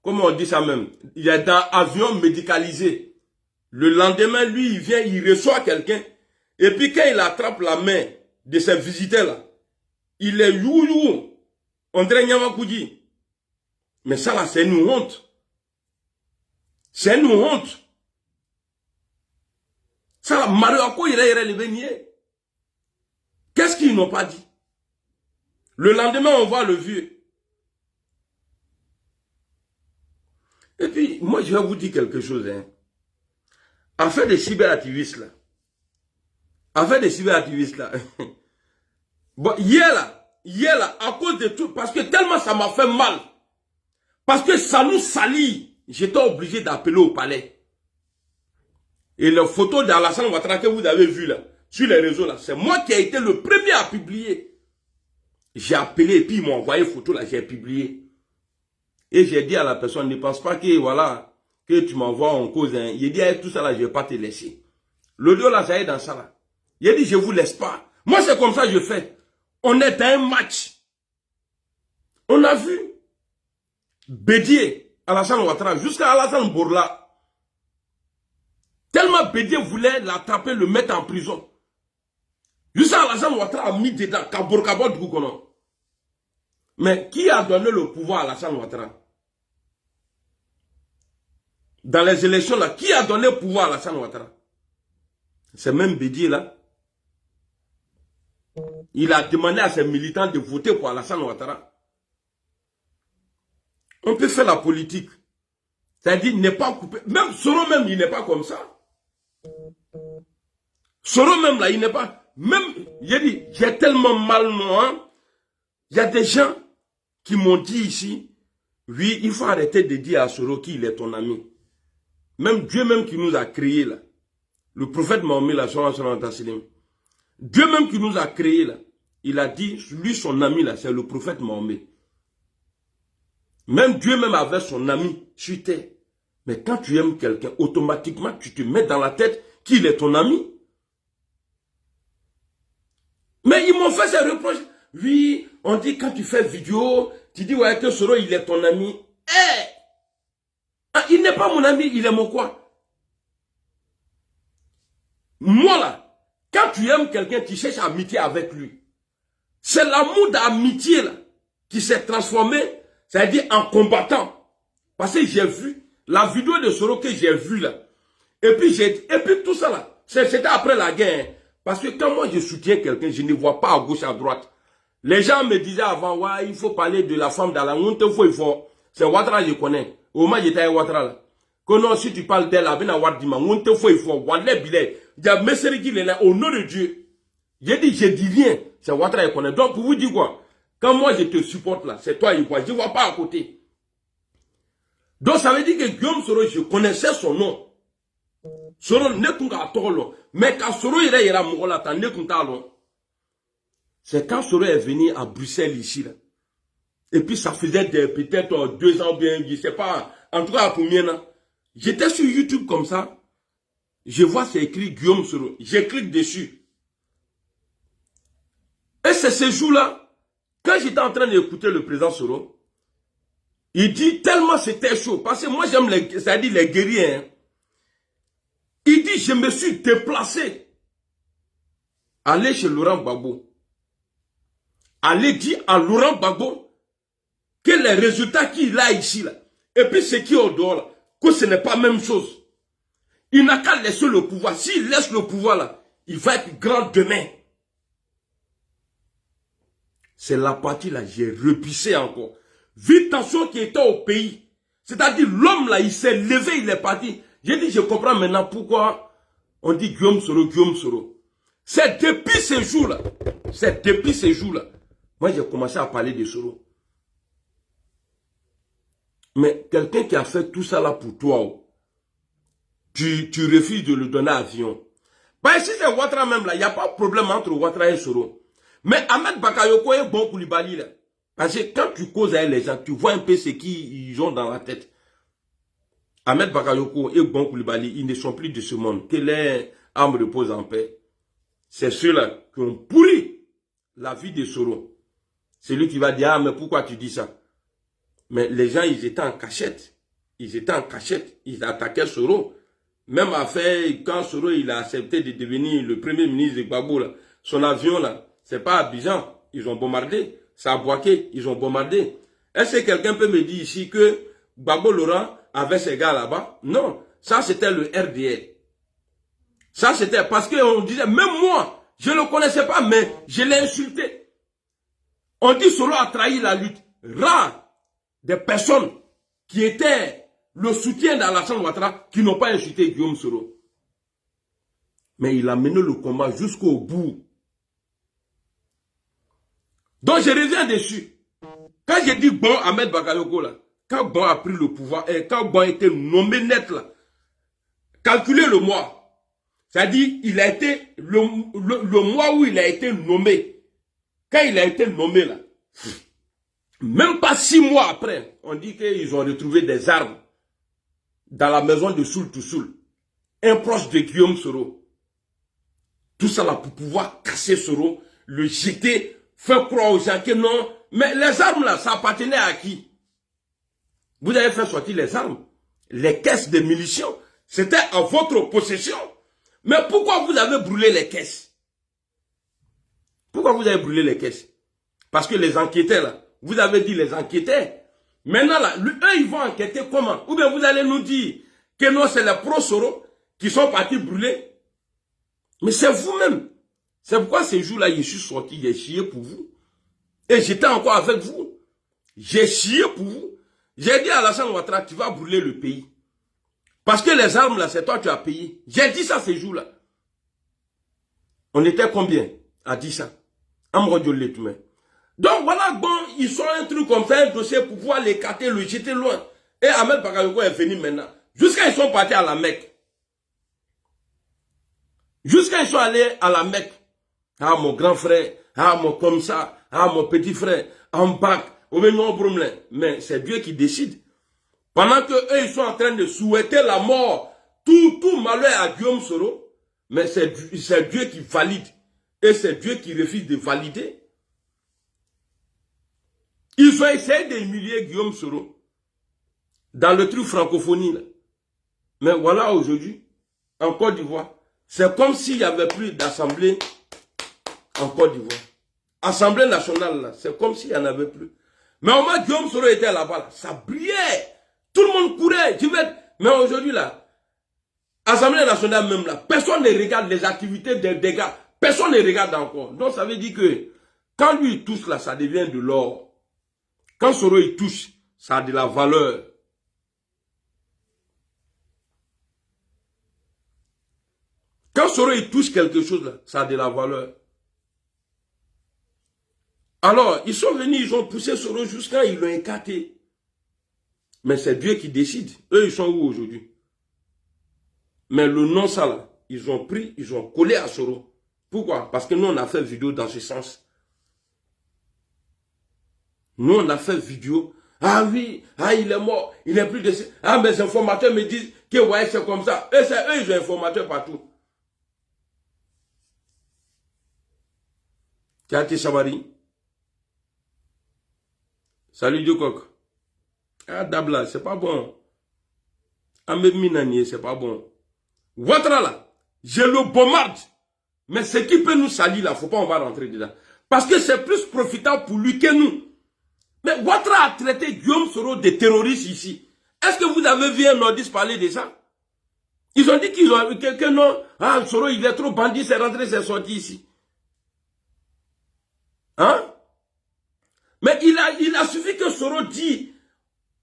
comment on dit ça même? Il est dans avion médicalisé. Le lendemain, lui, il vient, il reçoit quelqu'un. Et puis quand il attrape la main de ces visiteurs-là, il est you. On dirait Nyamakoudi. Mais ça là, c'est une honte. C'est une honte. Ça là, Marioko, il est relevé. Qu'est-ce qu'ils n'ont pas dit? Le lendemain, on voit le vieux. Et puis, moi, je vais vous dire quelque chose. Hein. Affaire des cyberactivistes, là. Bon, hier, là, à cause de tout, parce que tellement ça m'a fait mal. Parce que ça nous salit. J'étais obligé d'appeler au palais. Et la photo d'Alassane Ouattara que vous avez vue, là, sur les réseaux, là, c'est moi qui ai été le premier à publier. J'ai appelé, et puis ils m'ont envoyé photo, là, j'ai publié. Et j'ai dit à la personne, ne pense pas que, voilà, que tu m'envoies en cause. Hein. Il dit, tout ça là, je ne vais pas te laisser. L'audio là, ça est dans ça là. Il a dit, je ne vous laisse pas. Moi, c'est comme ça que je fais. On est dans un match. On a vu Bédié, Alassane Ouattara, jusqu'à Alassane Bourla. Tellement Bédié voulait l'attraper, le mettre en prison. Jusqu'à Alassane Ouattara a mis dedans, Kabourkabo du Goukono. Mais qui a donné le pouvoir à Alassane Ouattara? Dans les élections là, qui a donné le pouvoir à Alassane Ouattara? C'est même Bédié là. Il a demandé à ses militants de voter pour Alassane Ouattara. On peut faire la politique. C'est-à-dire, n'est pas coupé. Même Soro même, il n'est pas comme ça. Soro même là, il n'est pas. Même, j'ai dit, j'ai tellement mal, moi. Il y a des gens qui m'ont dit ici, oui, il faut arrêter de dire à Soro qu'il est ton ami. Même Dieu même qui nous a créés là. Le prophète Mahomet là, Dieu même qui nous a créés là. Il a dit, lui son ami là, c'est le prophète Mahomet. Même Dieu même avait son ami sur terre. Mais quand tu aimes quelqu'un, automatiquement tu te mets dans la tête qu'il est ton ami. Mais ils m'ont fait ces reproches. Oui, on dit quand tu fais vidéo, tu dis ouais que Soro il est ton ami. Il n'est pas mon ami, il est mon quoi? Moi là, quand tu aimes quelqu'un, tu cherches amitié avec lui. C'est l'amour d'amitié là qui s'est transformé, c'est-à-dire en combattant. Parce que j'ai vu La vidéo de Soro que j'ai vue là. Et puis tout ça là. C'était après la guerre. Hein. Parce que quand moi je soutiens quelqu'un, je ne vois pas à gauche, à droite. Les gens me disaient avant, ouais, il faut parler de la femme dans la honte, il faut. C'est Ouattara, je connais. Au moins, j'étais à Ouattara là. Que non, si tu parles d'elle, avec Ouattara, honte, il faut. Wallet, billet. Il y a Messeri qui est là, au nom de Dieu. J'ai dit, je dis rien. C'est Ouattara, je connais. Donc, pour vous dire quoi? Quand moi, je te supporte là, c'est toi, il voit. Je ne vois pas à côté. Donc, ça veut dire que Guillaume Soro, je connaissais son nom. Soro, ne kunga tolo. Mais quand Soro, il est là, Mongola, t'en ne kunga long. C'est quand Soro est venu à Bruxelles ici là. Et puis ça faisait peut-être 2 ans bien, je sais pas, en tout cas pour moi, j'étais sur YouTube comme ça, je vois c'est écrit Guillaume Soro, je clique dessus. Et c'est ce jour-là, quand j'étais en train d'écouter le président Soro, il dit tellement c'était chaud, parce que moi j'aime les, c'est-à-dire les guerriers, hein. Il dit je me suis déplacé, aller chez Laurent Gbagbo. Allez dire à Laurent Gbagbo que les résultats qu'il a ici, là, et puis ce qui est au dehors, là, que ce n'est pas la même chose. Il n'a qu'à laisser le pouvoir. S'il laisse le pouvoir, là, il va être grand demain. C'est la partie, là, j'ai repissé encore. Vu tension qui était au pays, c'est-à-dire l'homme, là, il s'est levé, il est parti. J'ai dit, je comprends maintenant pourquoi on dit Guillaume Soro, Guillaume Soro. C'est depuis ces jours-là, moi, j'ai commencé à parler de Soro. Mais quelqu'un qui a fait tout ça là pour toi, tu refuses de lui donner avion. Bah, si c'est Ouattara même là, il n'y a pas de problème entre Ouattara et Soro. Mais Ahmed Bakayoko est bon Koulibaly là. Parce que quand tu causes avec les gens, tu vois un peu ce qu'ils ont dans la tête. Ahmed Bakayoko et Bon Koulibaly, ils ne sont plus de ce monde. Que les âmes reposent en paix. C'est ceux-là qui ont pourri la vie de Soro. C'est lui qui va dire, ah, mais pourquoi tu dis ça? Mais les gens, ils étaient en cachette. Ils attaquaient Soro. Même quand Soro, il a accepté de devenir le premier ministre de Gbagbo, là, son avion, là, c'est pas à Abidjan. Ils ont bombardé. C'est à Boaké, ils ont bombardé. Est-ce que quelqu'un peut me dire ici que Gbagbo Laurent avait ses gars là-bas? Non. Ça, c'était le RDR. Ça, c'était parce qu'on disait, même moi, je ne le connaissais pas, mais je l'ai insulté. On dit Soro a trahi la lutte. Rare des personnes qui étaient le soutien d'Alassane Ouattara qui n'ont pas insulté Guillaume Soro. Mais il a mené le combat jusqu'au bout. Donc je reviens dessus. Quand j'ai dit bon Ahmed Bakayoko là, quand Bon a pris le pouvoir, et quand Bon a été nommé net là, calculez le mois. C'est-à-dire, il a été, le mois où il a été nommé, quand il a été nommé là, même pas 6 mois après, on dit qu'ils ont retrouvé des armes dans la maison de Soul Toussoul, un proche de Guillaume Soro. Tout ça là pour pouvoir casser Soro, le jeter, faire croire aux gens que non. Mais les armes là, ça appartenait à qui? Vous avez fait sortir les armes, les caisses de munitions, c'était à votre possession. Mais pourquoi vous avez brûlé les caisses? Pourquoi vous avez brûlé les caisses? Parce que les enquêteurs là, vous avez dit les enquêteurs. Maintenant là, eux ils vont enquêter comment? Ou bien vous allez nous dire que non, c'est les pro-Soro qui sont partis brûler. Mais c'est vous-même. C'est pourquoi ces jours-là, je suis sorti, j'ai chié pour vous. Et j'étais encore avec vous. J'ai chié pour vous. J'ai dit à Alassane Ouattara, tu vas brûler le pays. Parce que les armes là, c'est toi qui as payé. J'ai dit ça ces jours-là. On était combien à dire ça? Donc voilà, bon, ils sont un truc comme ça, un dossier pour pouvoir l'écarter, le jeter loin. Et Ahmed Bakayoko est venu maintenant. Jusqu'à ils sont partis à la Mecque. Jusqu'à ils sont allés à la Mecque. Ah mon grand frère, ah mon comme ça, ah mon petit frère, en bac, au même problème. Mais c'est Dieu qui décide. Pendant que eux ils sont en train de souhaiter la mort, tout malheur à Guillaume Soro, mais c'est Dieu qui valide. Et c'est Dieu qui refuse de valider. Ils ont essayé d'humilier Guillaume Soro dans le truc francophonie. Là. Mais voilà aujourd'hui, en Côte d'Ivoire, c'est comme s'il n'y avait plus d'assemblée en Côte d'Ivoire. Assemblée nationale, là, c'est comme s'il n'y en avait plus. Mais au moins, Guillaume Soro était là-bas, là. Ça brillait. Tout le monde courait. Mais aujourd'hui, là, Assemblée nationale même, là, personne ne regarde les activités des gars. Personne ne regarde encore. Donc, ça veut dire que quand lui, il touche, là, ça devient de l'or. Quand Soro, il touche, ça a de la valeur. Quand Soro, il touche quelque chose, là, ça a de la valeur. Alors, ils sont venus, ils ont poussé Soro jusqu'à, ils l'ont écarté. Mais c'est Dieu qui décide. Eux, ils sont où aujourd'hui? Mais le non, ça là, ils ont pris, ils ont collé à Soro. Pourquoi? Parce que nous, on a fait vidéo dans ce sens. Nous, on a fait vidéo. Ah oui, ah, il est mort, il n'est plus de... Ah, mes informateurs me disent que ouais, c'est comme ça. Eux, ils ont informateurs partout. Tiati Sabari. Salut Diokok. Ah, Dabla, c'est pas bon. Ahmed Minani, c'est pas bon. Ouattara là, je le bombarde. Mais ce qui peut nous salir là, faut pas on va rentrer dedans. Parce que c'est plus profitable pour lui que nous. Mais Ouattara a traité Guillaume Soro de terroriste ici. Est-ce que vous avez vu un nordiste parler de ça? Ils ont dit qu'ils ont que non. Ah, Soro, il est trop bandit, c'est rentré, c'est sorti ici. Hein? Mais il a suffi que Soro dit,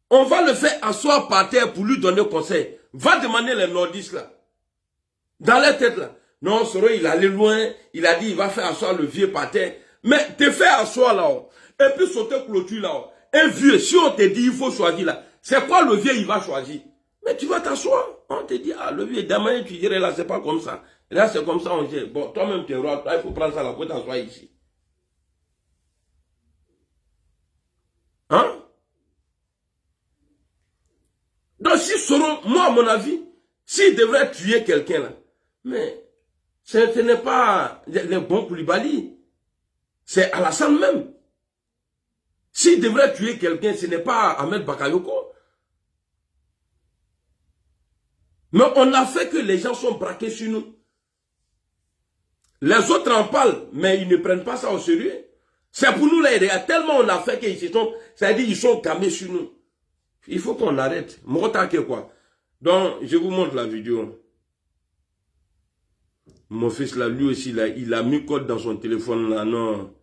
on va le faire asseoir par terre pour lui donner conseil. Va demander les nordistes là. Dans leur tête là. Non, Soro, il allait loin. Il a dit, il va faire asseoir le vieux par terre. Mais te faire asseoir là-haut. Et puis sauter clôture là-haut. Un vieux, si on te dit, il faut choisir là. C'est quoi le vieux, il va choisir? Mais tu vas t'asseoir. On te dit, ah, le vieux, demain, tu dirais là, c'est pas comme ça. Et là, c'est comme ça, on dit, bon, toi-même, tu es roi. Toi, il faut prendre ça là pour t'asseoir ici. Hein? Donc, si Soro, moi, à mon avis, s'il devrait tuer quelqu'un là, mais ce n'est pas les bons Koulibaly. C'est Alassane même. S'il devrait tuer quelqu'un, ce n'est pas Ahmed Bakayoko. Mais on a fait que les gens sont braqués sur nous. Les autres en parlent, mais ils ne prennent pas ça au sérieux. C'est pour nous là, tellement on a fait qu'ils sont, c'est-à-dire ils sont camés sur nous. Il faut qu'on arrête. Quoi. Donc, je vous montre la vidéo. Mon fils là, lui aussi, là, il a mis code dans son téléphone là, non.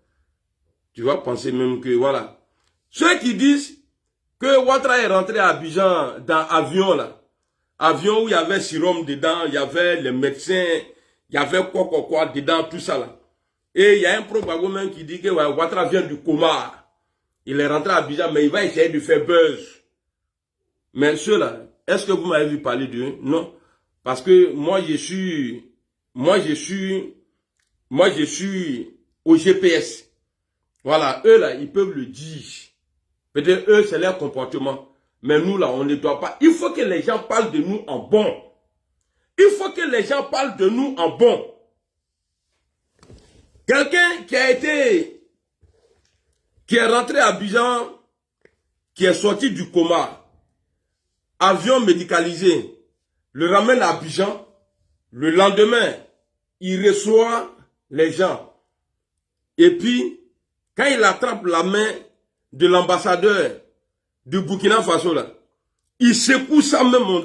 Tu vas penser même que, voilà. Ceux qui disent que Ouattara est rentré à Abidjan dans avion là. Avion où il y avait sérum dedans, il y avait les médecins, il y avait quoi dedans, tout ça là. Et il y a un propagande qui dit que ouais, Ouattara vient du coma. Il est rentré à Abidjan, mais il va essayer de faire buzz. Mais ceux-là, est-ce que vous m'avez vu parler d'eux? Non. Parce que moi, je suis au GPS. Voilà, eux là, ils peuvent le dire. Peut-être eux, c'est leur comportement. Mais nous là, on ne doit pas. Il faut que les gens parlent de nous en bon. Il faut que les gens parlent de nous en bon. Quelqu'un qui est rentré à Abidjan, qui est sorti du coma, avion médicalisé, le ramène à Abidjan, le lendemain, il reçoit les gens. Et puis, quand il attrape la main de l'ambassadeur de Burkina Faso, là, il secoue ça même, on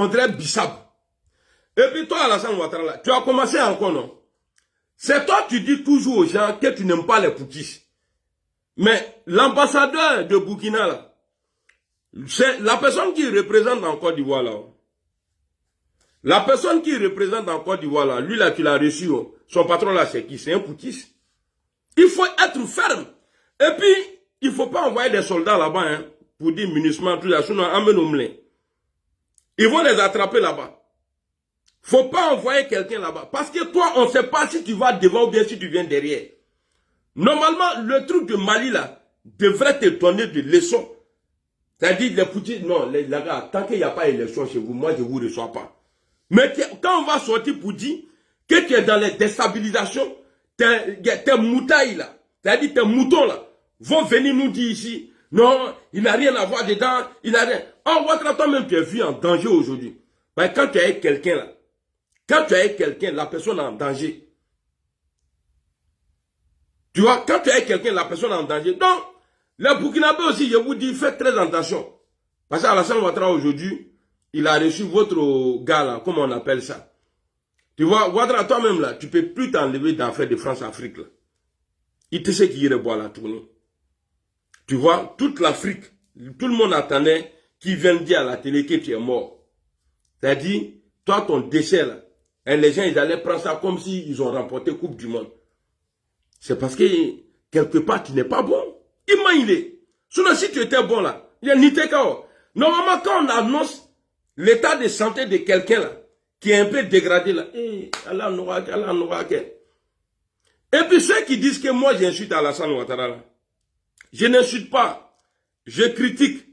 dirait Bissab. Et puis toi, Alassane Ouattara, là, tu as commencé encore, non? C'est toi, tu dis toujours aux gens que tu n'aimes pas les poutis. Mais l'ambassadeur de Burkina, là, c'est la personne qui représente en Côte d'Ivoire, là. La personne qui représente en Côte d'Ivoire, là, lui, là, tu l'as reçu, oh. Son patron, là, c'est qui? C'est un poutis. Il faut être ferme. Et puis, il ne faut pas envoyer des soldats là-bas, hein, pour dire munissement, tout ça, sinon, emmène-nous. Ils vont les attraper là-bas. Faut pas envoyer quelqu'un là-bas. Parce que toi, on ne sait pas si tu vas devant ou bien si tu viens derrière. Normalement, le truc de Mali, là, devrait te donner de leçons. C'est-à-dire, les petits, non, les gars, tant qu'il n'y a pas d'élection chez vous, moi, je ne vous reçois pas. Mais quand on va sortir pour dire que tu es dans les déstabilisations, tes moutailles, là, c'est-à-dire tes moutons, là, vont venir nous dire ici, non, il n'a rien à voir dedans, il n'a rien. Oh, Ouattara, toi-même, tu es vu en danger aujourd'hui. Mais quand tu es avec quelqu'un, là, quand tu es avec quelqu'un, la personne est en danger. Tu vois, quand tu es avec quelqu'un, la personne est en danger. Donc, les Burkinabés aussi, je vous dis, faites très attention. Parce qu'Alassane Ouattara aujourd'hui, il a reçu votre gars là, comment on appelle ça. Tu vois, Ouattara, toi-même là, tu peux plus t'enlever d'affaires de France-Afrique là. Il te sait qu'il irait boire la tournée. Tu vois, toute l'Afrique, tout le monde attendait qu'il vienne dire à la télé que tu es mort. C'est-à-dire, toi, ton décès là, et les gens, ils allaient prendre ça comme s'ils ont remporté Coupe du Monde. C'est parce que, quelque part, tu n'es pas bon. Il est. Sinon, si tu étais bon là, il y a ni TKO. Normalement, quand on annonce l'état de santé de quelqu'un là, qui est un peu dégradé là, Allah n'aura qu'un. Et puis ceux qui disent que moi j'insulte Alassane Ouattara là, je n'insulte pas, je critique.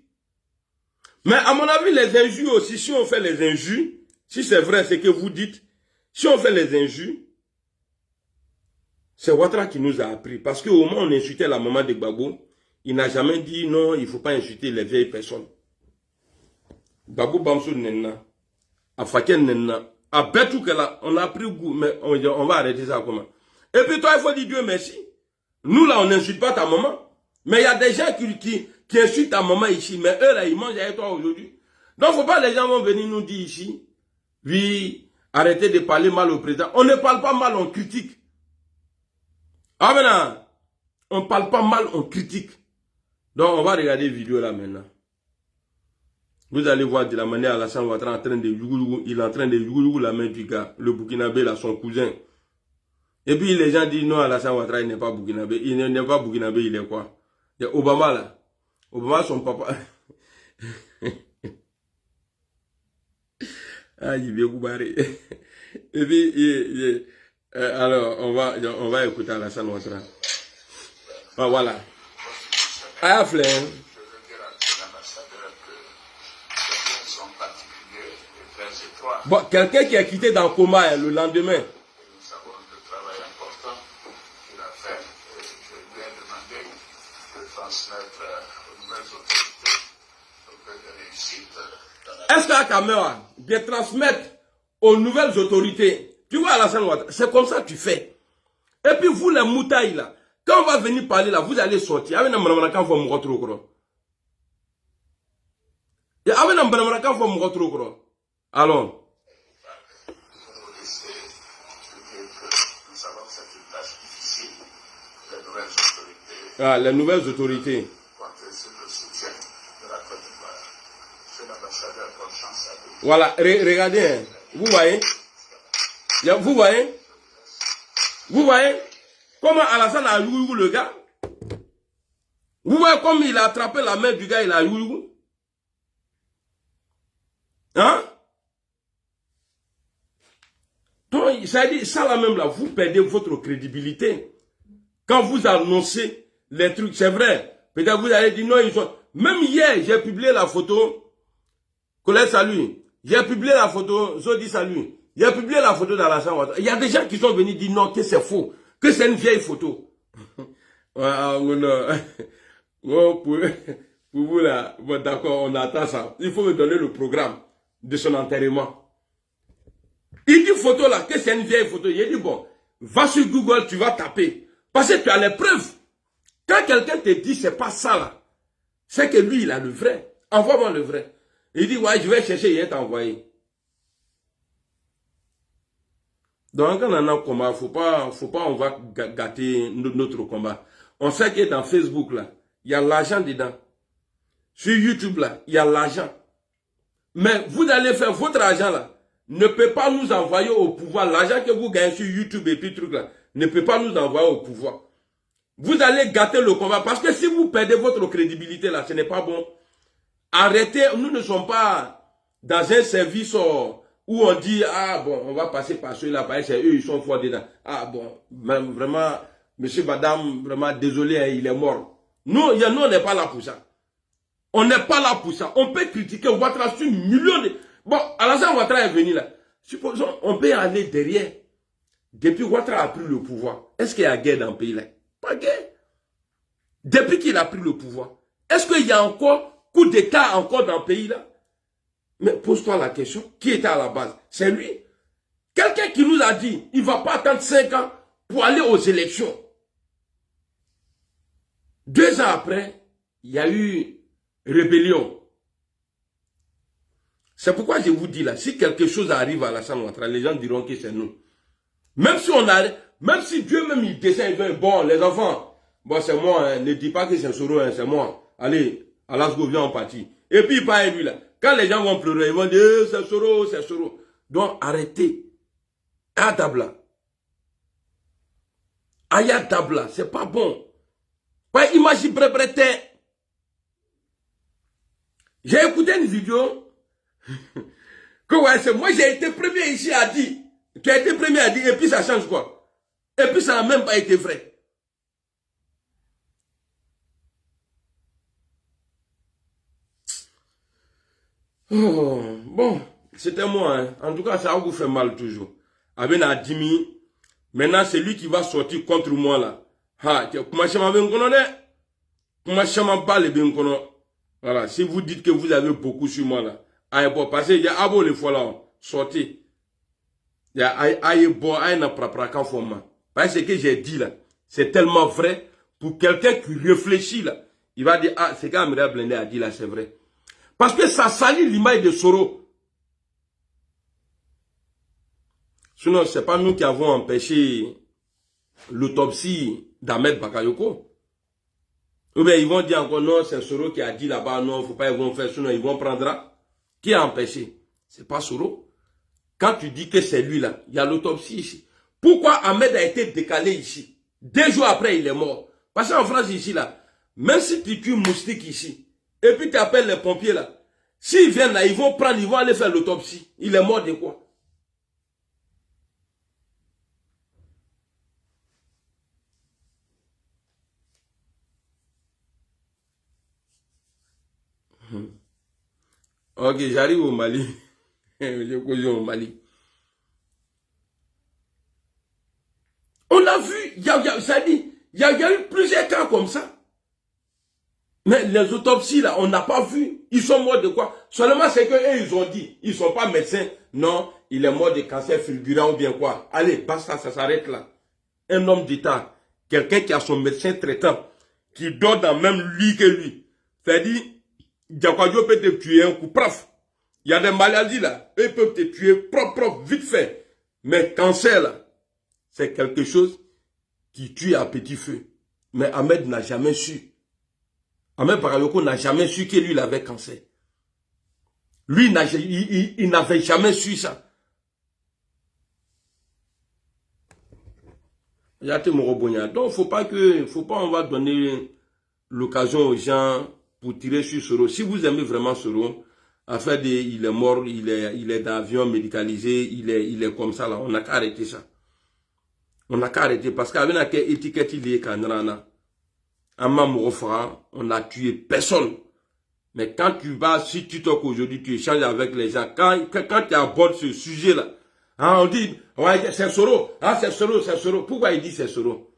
Mais à mon avis, les injures aussi, si on fait les injures, si c'est vrai ce que vous dites, si on fait les injures, c'est Ouattara qui nous a appris. Parce qu'au moment où on insultait la maman de Gbagbo, il n'a jamais dit non, il ne faut pas insulter les vieilles personnes. Gbagbo Bamsou Nenna, à Faken Nenna, à Betou là, on a pris goût, mais on va arrêter ça comment. Et puis toi, il faut dire Dieu merci. Nous là, on n'insulte pas ta maman. Mais il y a des gens qui insultent ta maman ici, mais eux là, ils mangent avec toi aujourd'hui. Donc, il ne faut pas les gens vont venir nous dire ici, oui, arrêtez de parler mal au président. On ne parle pas mal, on critique. Ah maintenant, on ne parle pas mal, on critique. Donc, on va regarder la vidéo là maintenant. Vous allez voir de la manière Alassane Ouattara en train de yougou, il est en train de yougou la main du gars, le Burkinabé là, son cousin. Et puis les gens disent non, Alassane Ouattara il n'est pas Burkinabé. Il n'est pas Burkinabé, il est quoi? Il y a Obama là. Obama son papa. Ah, il vient Koubaré. Et puis, alors, on va écouter Alassane Ouattara. Ah, voilà. Ah, Fleur. Bon, quelqu'un qui a quitté dans le coma hein, le lendemain. Nous savons le travail important qu'il a fait. Je lui ai demandé de transmettre aux nouvelles autorités de réussite. Est-ce qu'à Kamera, de transmettre aux nouvelles autorités, tu vois Alassane Ouattara, c'est comme ça que tu fais. Et puis vous les moutailles là, quand on va venir parler là, vous allez sortir. Avec un quand vous me retrouvez. Avec un quand vous me retrouvez. Alors. Ah, les nouvelles autorités. Voilà, regardez, hein. Vous voyez? Vous voyez? Vous voyez? Comment Alassane a yougou le gars? Vous voyez comme il a attrapé la main du gars, il a yougou? Hein? Donc, ça dit, ça là même là, vous perdez votre crédibilité. Quand vous annoncez les trucs, c'est vrai. Peut-être vous allez dire non, ils sont. Même hier, j'ai publié la photo. Colette, salut. J'ai publié la photo. Zodi, salut. J'ai publié la photo d'Alassane Ouattara. Il y a des gens qui sont venus dire non, que c'est faux. Que c'est une vieille photo. Pour vous là, bon, d'accord, on attend ça. Il faut me donner le programme de son enterrement. Il dit photo là, que c'est une vieille photo. Il dit bon, va sur Google, tu vas taper. Parce que tu as les preuves. Quand quelqu'un te dit c'est pas ça là, c'est que lui il a le vrai. Envoie-moi le vrai. Il dit ouais, je vais chercher, il est envoyé. Donc quand on a un combat, faut pas on va gâter notre combat. On sait que dans Facebook là, il y a l'argent dedans. Sur YouTube là, il y a l'argent. Mais vous allez faire votre argent là, ne peut pas nous envoyer au pouvoir. L'argent que vous gagnez sur YouTube et puis truc là, ne peut pas nous envoyer au pouvoir. Vous allez gâter le combat. Parce que si vous perdez votre crédibilité là, ce n'est pas bon. Arrêtez, nous ne sommes pas dans un service où on dit, ah bon, on va passer par ceux-là, parce que eux, ils sont forts dedans. Ah bon, même vraiment, monsieur, madame, vraiment désolé, hein, il est mort. Nous, on n'est pas là pour ça. On n'est pas là pour ça. On peut critiquer Ouattara sur millions de... Bon, Alassane Ouattara est venu là. Supposons, on peut aller derrière. Depuis Ouattara a pris le pouvoir, est-ce qu'il y a guerre dans le pays là? Pas guerre. Depuis qu'il a pris le pouvoir, est-ce qu'il y a encore coup d'État encore dans le pays là? Mais pose-toi la question, qui était à la base? C'est lui. Quelqu'un qui nous a dit, il ne va pas attendre 5 ans pour aller aux élections. 2 ans après, il y a eu rébellion. C'est pourquoi je vous dis là, si quelque chose arrive à Alassane Ouattara, les gens diront que c'est nous. Même si on a, même si Dieu même il descend, il veut, bon, les enfants, bon, c'est moi, hein, ne dis pas que c'est Soro, hein, c'est moi. Allez, Alasgo, viens, on partit. Et puis, il parle lui là. Quand les gens vont pleurer, ils vont dire, c'est Soro, c'est Soro. Donc, arrêtez. Adabla. Ayadabla, c'est pas bon. Pas imagine prêt. J'ai écouté une vidéo que ouais, c'est moi j'ai été premier ici à dire. Tu as été premier à dire et puis ça change quoi? Et puis ça n'a même pas été vrai. Oh, bon, c'était moi. Hein. En tout cas, ça vous fait mal toujours. Avec Nadimi, maintenant c'est lui qui va sortir contre moi là. Ha, comment je m'avais connais? Comment je m'appelle bien connais? Voilà, si vous dites que vous avez beaucoup sur moi là, aïe bon, parce qu'il y a abo les fois là, sortez. Il y a aïe bon, aïe na prapra quand format. Parce que ce que j'ai dit là, c'est tellement vrai. Pour quelqu'un qui réfléchit là, il va dire, ah, c'est quand Amira Blende a dit là, c'est vrai. Parce que ça salit l'image de Soro. Sinon, c'est pas nous qui avons empêché l'autopsie d'Ahmed Bakayoko. Ou bien ils vont dire encore non, c'est Soro qui a dit là-bas, non, il ne faut pas, ils vont faire, sinon ils vont prendre. Qui a empêché? C'est pas Soro. Quand tu dis que c'est lui là, il y a l'autopsie ici. Pourquoi Ahmed a été décalé ici? 2 jours après, il est mort. Parce qu'en France ici là, même si tu tues moustique ici, et puis tu appelles les pompiers là, s'ils viennent là, ils vont prendre, ils vont aller faire l'autopsie. Il est mort de quoi? Ok, j'arrive au Mali. Je cause au Mali. On a vu, ça dit, il y a eu plusieurs cas comme ça. Mais les autopsies là, on n'a pas vu. Ils sont morts de quoi? Seulement c'est qu'eux, ils ont dit, ils ne sont pas médecins. Non, il est mort de cancer fulgurant ou bien quoi. Allez, basta, ça s'arrête là. Un homme d'État, quelqu'un qui a son médecin traitant, qui dort dans le même lit que lui. C'est-à-dire, Diakwadio peut te tuer un coup, prof. Il y a des maladies là, eux peuvent te tuer propre, vite fait. Mais cancer là, c'est quelque chose qui tue à petit feu. Mais Ahmed n'a jamais su. Ahmed Bakayoko n'a jamais su que lui il avait cancer. Lui, il n'avait jamais su ça. Donc, faut pas, on va donner l'occasion aux gens pour tirer sur Soro. Si vous aimez vraiment Soro, il est mort, il est dans l'avion médicalisé, il est comme ça là, on n'a qu'à arrêter ça. On n'a qu'à arrêter parce qu'avec la étiquette il est canrana, on n'a tué personne. Mais quand tu vas, si tu toques aujourd'hui, tu échanges avec les gens, quand tu abordes ce sujet là, hein, on dit, ouais, c'est Soro, ah, c'est Soro, c'est Soro. Pourquoi il dit c'est Soro?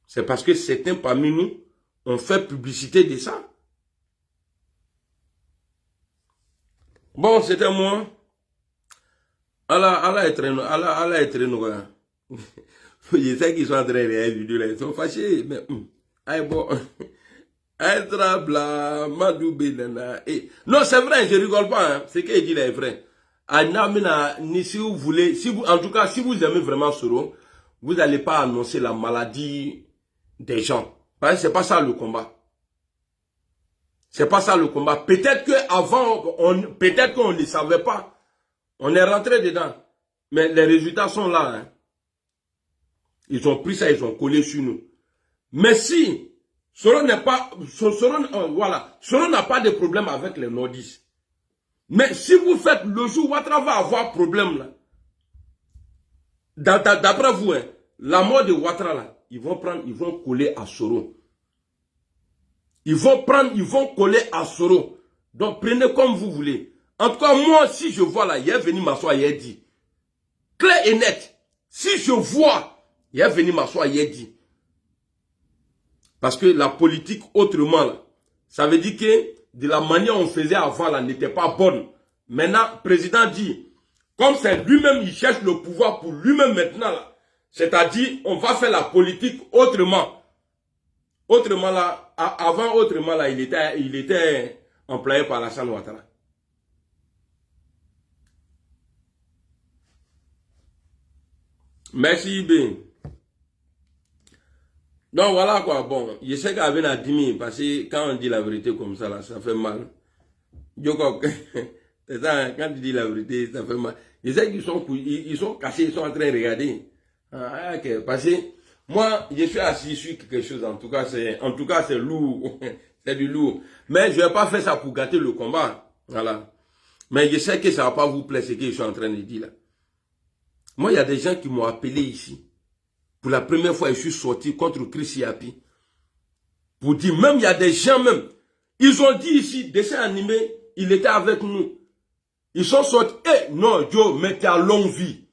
C'est parce que certains parmi nous ont fait publicité de ça. Bon, c'était moi. Allah est très nous. Je sais qu'ils sont en train de réagir vidéo là, ils sont fâchés, mais bon. Non, c'est vrai, je rigole pas, hein. Ce qu'il dit là est vrai. Si vous voulez, en tout cas, si vous aimez vraiment Soro, vous n'allez pas annoncer la maladie des gens. Parce que c'est pas ça le combat. C'est pas ça le combat. Peut-être peut-être qu'on ne savait pas. On est rentré dedans. Mais les résultats sont là, hein. Ils ont pris ça, ils ont collé sur nous. Mais si Soro n'est pas, Soro n'a pas de problème avec les nordistes. Mais si vous faites le jour où Ouattara va avoir problème là, d'après vous, hein, la mort de Ouattara là, ils vont coller à Soro. Ils vont coller à Soro. Donc prenez comme vous voulez. En tout cas, moi, si je vois là, il est venu m'asseoir, il a dit. Clair et net. Si je vois, il est venu m'asseoir, il a dit. Parce que la politique autrement, là, ça veut dire que de la manière dont on faisait avant, là, n'était pas bonne. Maintenant, le président dit, comme c'est lui-même, il cherche le pouvoir pour lui-même maintenant, là. C'est-à-dire, on va faire la politique autrement. Autrement, là, avant, autrement, là, il était employé par Alassane Ouattara. Merci, B. Donc voilà quoi, bon, je sais qu'Aven a 10 000, parce que quand on dit la vérité comme ça, là, ça fait mal. C'est ça, hein, quand tu dis la vérité, ça fait mal. Je sais qu'ils sont cachés, ils sont en train de regarder. Ah, ok, parce que moi, je suis assis sur quelque chose, en tout cas, c'est lourd. C'est du lourd. Mais je ne vais pas faire ça pour gâter le combat. Voilà. Mais je sais que ça ne va pas vous plaire ce que je suis en train de dire là. Moi, il y a des gens qui m'ont appelé ici. Pour la première fois, je suis sorti contre Chris Yapi. Pour dire, même il y a des gens même, ils ont dit ici, dessin animé, il était avec nous. Ils sont sortis, non, Joe, mais tu as longue vie.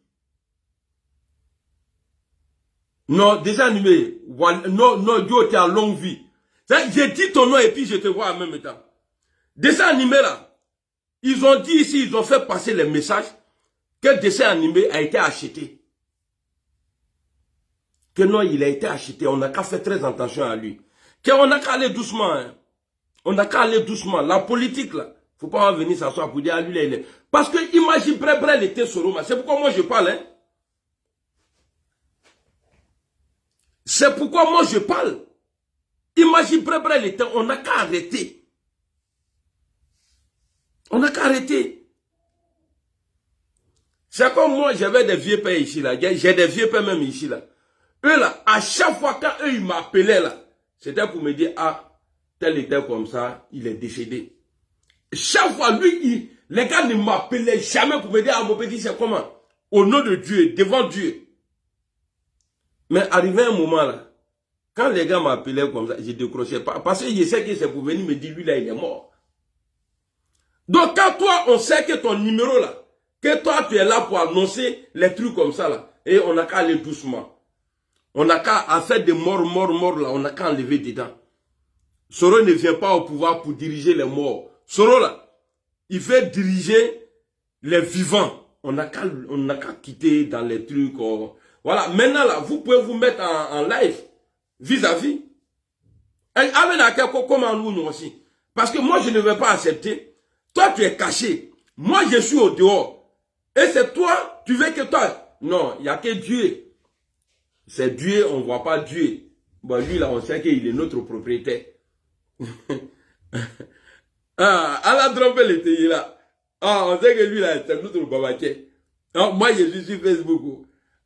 Non, dessin animé, non, Joe, tu as longue vie. J'ai dit ton nom et puis je te vois en même temps. Dessin animé là, ils ont dit ici, ils ont fait passer les messages que le dessin animé a été acheté. Que non, il a été acheté. On n'a qu'à faire très attention à lui. On n'a qu'à aller doucement. Hein. On n'a qu'à aller doucement. La politique, là, faut pas venir s'asseoir pour dire à lui, là, il est. Parce que imagine Brel était Soroma. C'est pourquoi moi je parle. Hein. C'est pourquoi moi je parle. Imagine Brel était. On n'a qu'à arrêter. On n'a qu'à arrêter. C'est comme moi, j'avais des vieux pères ici, là. J'ai des vieux pères même ici, là. Eux là, à chaque fois quand eux ils m'appelaient là, c'était pour me dire, ah, tel était comme ça, il est décédé. Chaque fois, lui, les gars ne m'appelaient jamais pour me dire, ah mon petit, c'est comment? Au nom de Dieu, devant Dieu. Mais arrivé un moment là, quand les gars m'appelaient comme ça, je décrochais pas. Parce que je sais que c'est pour venir me dire, lui là, il est mort. Donc quand toi, on sait que ton numéro là, que toi tu es là pour annoncer les trucs comme ça là, et on n'a qu'à aller doucement. On n'a qu'à faire des morts là, on n'a qu'à enlever dedans. Soro ne vient pas au pouvoir pour diriger les morts. Soro là, il veut diriger les vivants. On n'a qu'à quitter dans les trucs. Voilà, maintenant là, vous pouvez vous mettre en live vis-à-vis. Comment nous aussi. Parce que moi je ne vais pas accepter. Toi tu es caché. Moi je suis au dehors. Et c'est toi, tu veux que toi. Non, il n'y a que Dieu. C'est Dieu, on ne voit pas Dieu. Bon, lui, là, on sait qu'il est notre propriétaire. Ah, à la trompette, il était là. Ah, on sait que lui, là, c'est notre babaké. Moi, je suis sur Facebook.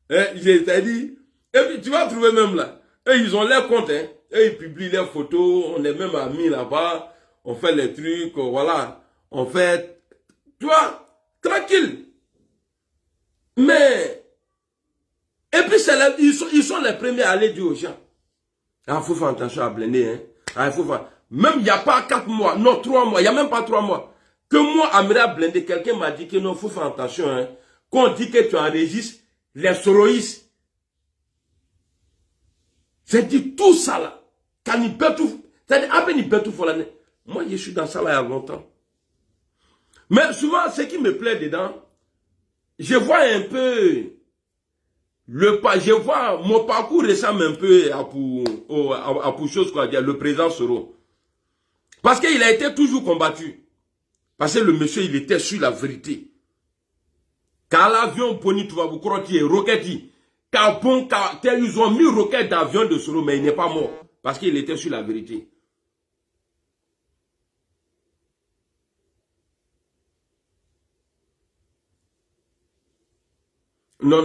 J'ai dit, et puis tu vas trouver même là. Et ils ont leur compte, hein. Et ils publient leurs photos. On est même amis là-bas. On fait les trucs, voilà. On fait, tu vois, tranquille. Mais, et puis, ils sont les premiers à aller dire aux gens. Ah, il faut faire attention à blender. Hein. Ah, il faut faire... Même il n'y a pas 4 mois, non 3 mois, il n'y a même pas 3 mois. Que moi, Amira blender, quelqu'un m'a dit que non, il faut faire attention. Hein. Quand on dit que tu enregistres les soroïstes. J'ai dit tout ça là. Quand il peut tout. C'est-à-dire, à peine il peut tout pour l'année. Moi, je suis dans ça là il y a longtemps. Mais souvent, ce qui me plaît dedans, je vois un peu... je vois mon parcours ressemble un peu pour chose quoi dire, le président Soro. Parce qu'il a été toujours combattu. Parce que le monsieur, il était sur la vérité. Quand l'avion Boni, tu vas vous croire qu'il est roquette. Ils ont mis roquette d'avion de Soro, mais il n'est pas mort. Parce qu'il était sur la vérité. Non,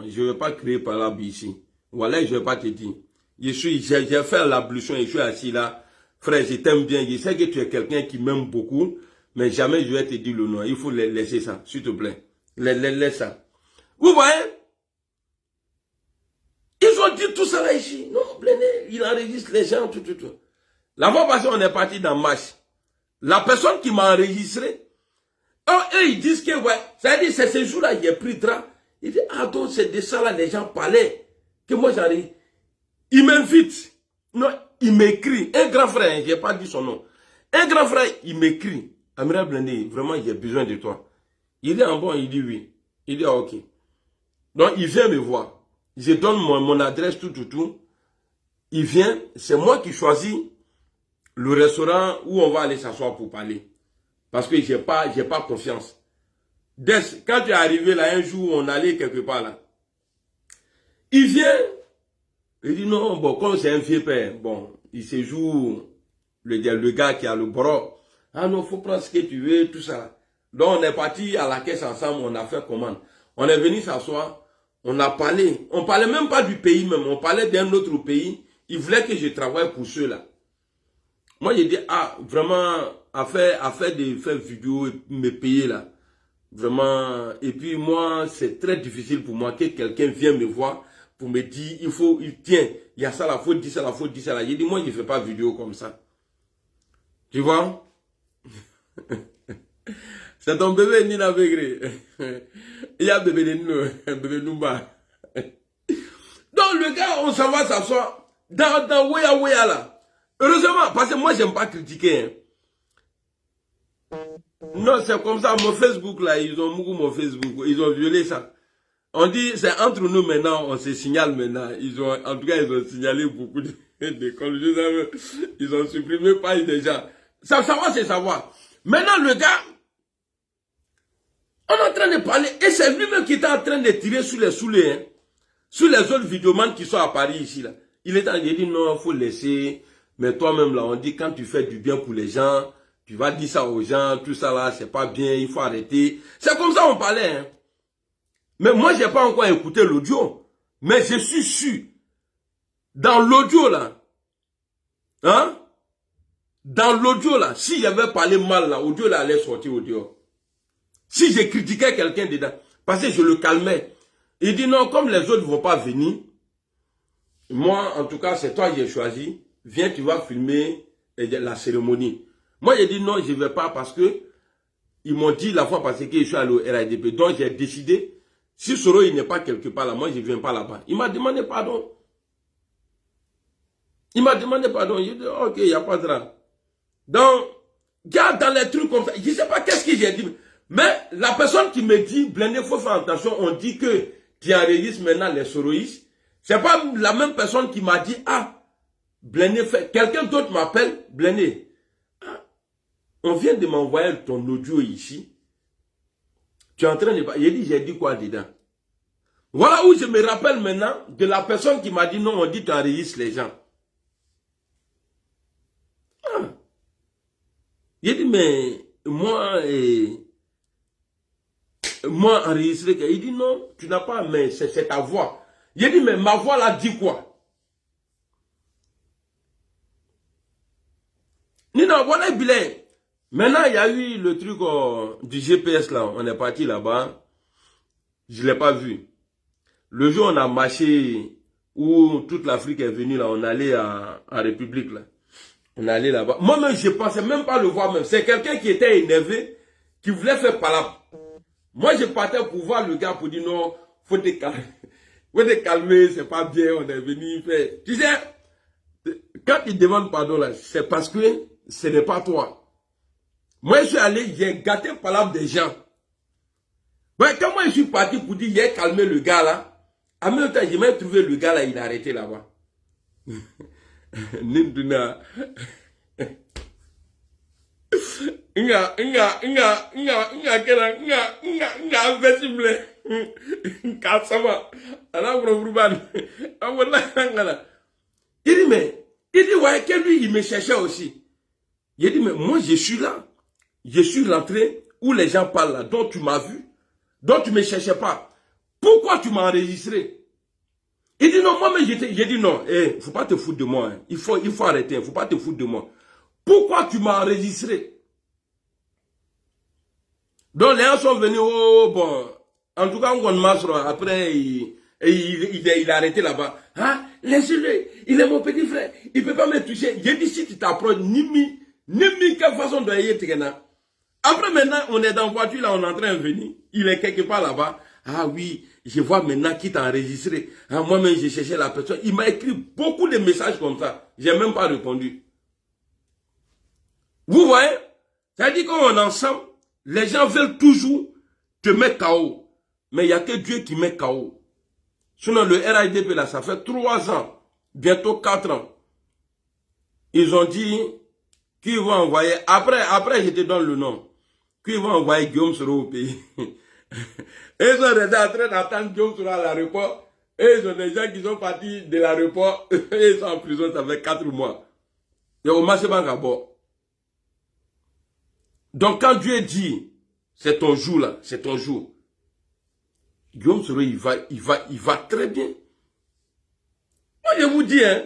je ne vais pas créer par là ici. Voilà, je ne vais pas te dire. J'ai fait l'ablution et je suis assis là. Frère, je t'aime bien. Je sais que tu es quelqu'un qui m'aime beaucoup, mais jamais je vais te dire le nom. Il faut laisser ça, s'il te plaît. Laisse ça. Vous voyez? Ils ont dit tout ça là ici. Non, il enregistre les gens, tout. La fois passée, on est parti dans marche. La personne qui m'a enregistré, eux, ils disent que, ouais, ça veut dire, c'est ce jour-là, il a pris drap. Il dit, ah donc, c'est de ça là, les gens parlaient. Que moi, j'arrive. Il m'invite. Non, il m'écrit. Un grand frère, je n'ai pas dit son nom. Un grand frère, il m'écrit. Amira Blendé, vraiment, j'ai besoin de toi. Il dit, bon, il dit oui. Il dit, ah, ok. Donc, il vient me voir. Je donne mon adresse, tout. Il vient, c'est moi qui choisis le restaurant où on va aller s'asseoir pour parler. Parce que j'ai pas confiance. Quand tu es arrivé là, un jour, on allait quelque part là. Il vient, il dit non, bon, comme c'est un vieux père, bon, il se joue le gars qui a le bras. Ah non, faut prendre ce que tu veux, tout ça. Donc on est parti à la caisse ensemble, on a fait commande. On est venu s'asseoir, on a parlé. On parlait même pas du pays même, on parlait d'un autre pays. Il voulait que je travaille pour ceux-là. Moi j'ai dit, ah, vraiment, à faire des vidéos, me payer là. Vraiment, et puis moi, c'est très difficile pour moi que quelqu'un vienne me voir pour me dire, tiens, il y a ça, la faute, dit ça, la faute, dit ça. J'ai dit, moi, je ne fais pas vidéo comme ça. Tu vois? C'est ton bébé Nina Begré. Il y a bébé Numba. Donc, le gars, on s'en va s'asseoir dans Ouya là. Heureusement, parce que moi, j'aime pas critiquer. Hein. Non, c'est comme ça, mon Facebook là, ils ont beaucoup mon Facebook, ils ont violé ça. On dit, c'est entre nous maintenant, on se signale maintenant. En tout cas, ils ont signalé beaucoup d'écoles. Ils ont supprimé pas déjà. Savoir, c'est savoir. Maintenant, le gars, on est en train de parler, et c'est lui-même qui était en train de tirer sur les saoulés, hein, sur les autres vidéomans qui sont à Paris ici là. Il dit non, il faut laisser. Mais toi-même là, on dit quand tu fais du bien pour les gens, tu vas dire ça aux gens, tout ça là, c'est pas bien, il faut arrêter. C'est comme ça on parlait. Hein. Mais moi, j'ai pas encore écouté l'audio. Mais je suis sûr, dans l'audio là, hein, dans l'audio là, si j'avais parlé mal là, l'audio là allait sortir audio. Si je critiquais quelqu'un dedans, parce que je le calmais. Il dit non, comme les autres ne vont pas venir, moi, en tout cas, c'est toi qui ai choisi, viens, tu vas filmer la cérémonie. Moi, j'ai dit non, je ne vais pas parce que ils m'ont dit la fois passée que je suis allé au RADP. Donc, j'ai décidé, si Soro il n'est pas quelque part là, moi, je ne viens pas là-bas. Il m'a demandé pardon. Il m'a demandé pardon. Je dis, ok, il n'y a pas de drame. Donc, garde dans les trucs comme ça. Je ne sais pas qu'est-ce que j'ai dit. Mais la personne qui me dit, Blindé, il faut faire attention, on dit que tu enregistres maintenant les soroïstes. C'est pas la même personne qui m'a dit, ah, Blindé, quelqu'un d'autre m'appelle, Blindé. Ah, on vient de m'envoyer ton audio ici. Tu es en train de... J'ai dit quoi dedans? Voilà où je me rappelle maintenant de la personne qui m'a dit, non, on dit tu enregistres les gens. Ah. J'ai dit, mais moi, enregistré. Il dit, non, tu n'as pas, mais c'est ta voix. J'ai dit, mais ma voix là dit quoi? Non, voilà, bilan. Maintenant, il y a eu le truc du GPS là. On est parti là-bas. Je ne l'ai pas vu. Le jour où on a marché, où toute l'Afrique est venue là, on allait en République là. On allait là-bas. Moi-même, je ne pensais même pas le voir même. C'est quelqu'un qui était énervé, qui voulait faire palabre. Moi, je partais pour voir le gars pour dire non, faut te calmer. Faut te calmer, c'est pas bien, on est venu faire. Tu sais, quand il demande pardon là, c'est parce que ce n'est pas toi. Moi, je suis allé, j'ai gâté palabre des gens. Ouais, quand moi, je suis parti pour dire, j'ai calmé le gars là, en même temps, j'ai même trouvé le gars là, il a arrêté là-bas. Ninduna. Il dit, mais, ouais, que lui, il me cherchait aussi. Il dit, mais moi, je suis là. Je suis rentré où les gens parlent là, dont tu m'as vu, dont tu ne me cherchais pas. Pourquoi tu m'as enregistré? Il dit, non, moi, mais j'ai dit, non, il ne faut pas te foutre de moi. Hein. Il faut arrêter, il ne faut pas te foutre de moi. Pourquoi tu m'as enregistré? Donc, les gens sont venus, oh, bon, en tout cas, on marche, après, il a arrêté là-bas. Hein? Laissez-le, il est mon petit frère, il ne peut pas me toucher. J'ai dit, si tu t'approches, ni quelle façon de y être. Après, maintenant, on est dans la voiture, là, on est en train de venir. Il est quelque part là-bas. Ah oui, je vois maintenant qui t'a enregistré. Ah, moi-même, j'ai cherché la personne. Il m'a écrit beaucoup de messages comme ça. Je n'ai même pas répondu. Vous voyez? C'est-à-dire qu'on est ensemble, les gens veulent toujours te mettre KO. Mais il n'y a que Dieu qui met KO. Sinon, le RADP, là, ça fait 3 ans, bientôt 4 ans. Ils ont dit qu'ils vont envoyer, après je te donne le nom, qu'ils vont envoyer Guillaume Soro au pays. Ils sont en train d'attendre Guillaume Soro à l'aéroport. Et ils ont des gens qui sont partis de l'aéroport, et ils sont en prison, ça fait 4 mois. Et au Massé Bangabo. Donc quand Dieu dit, c'est ton jour là, c'est ton jour. Guillaume Soro, il va très bien. Moi, je vous dis, hein,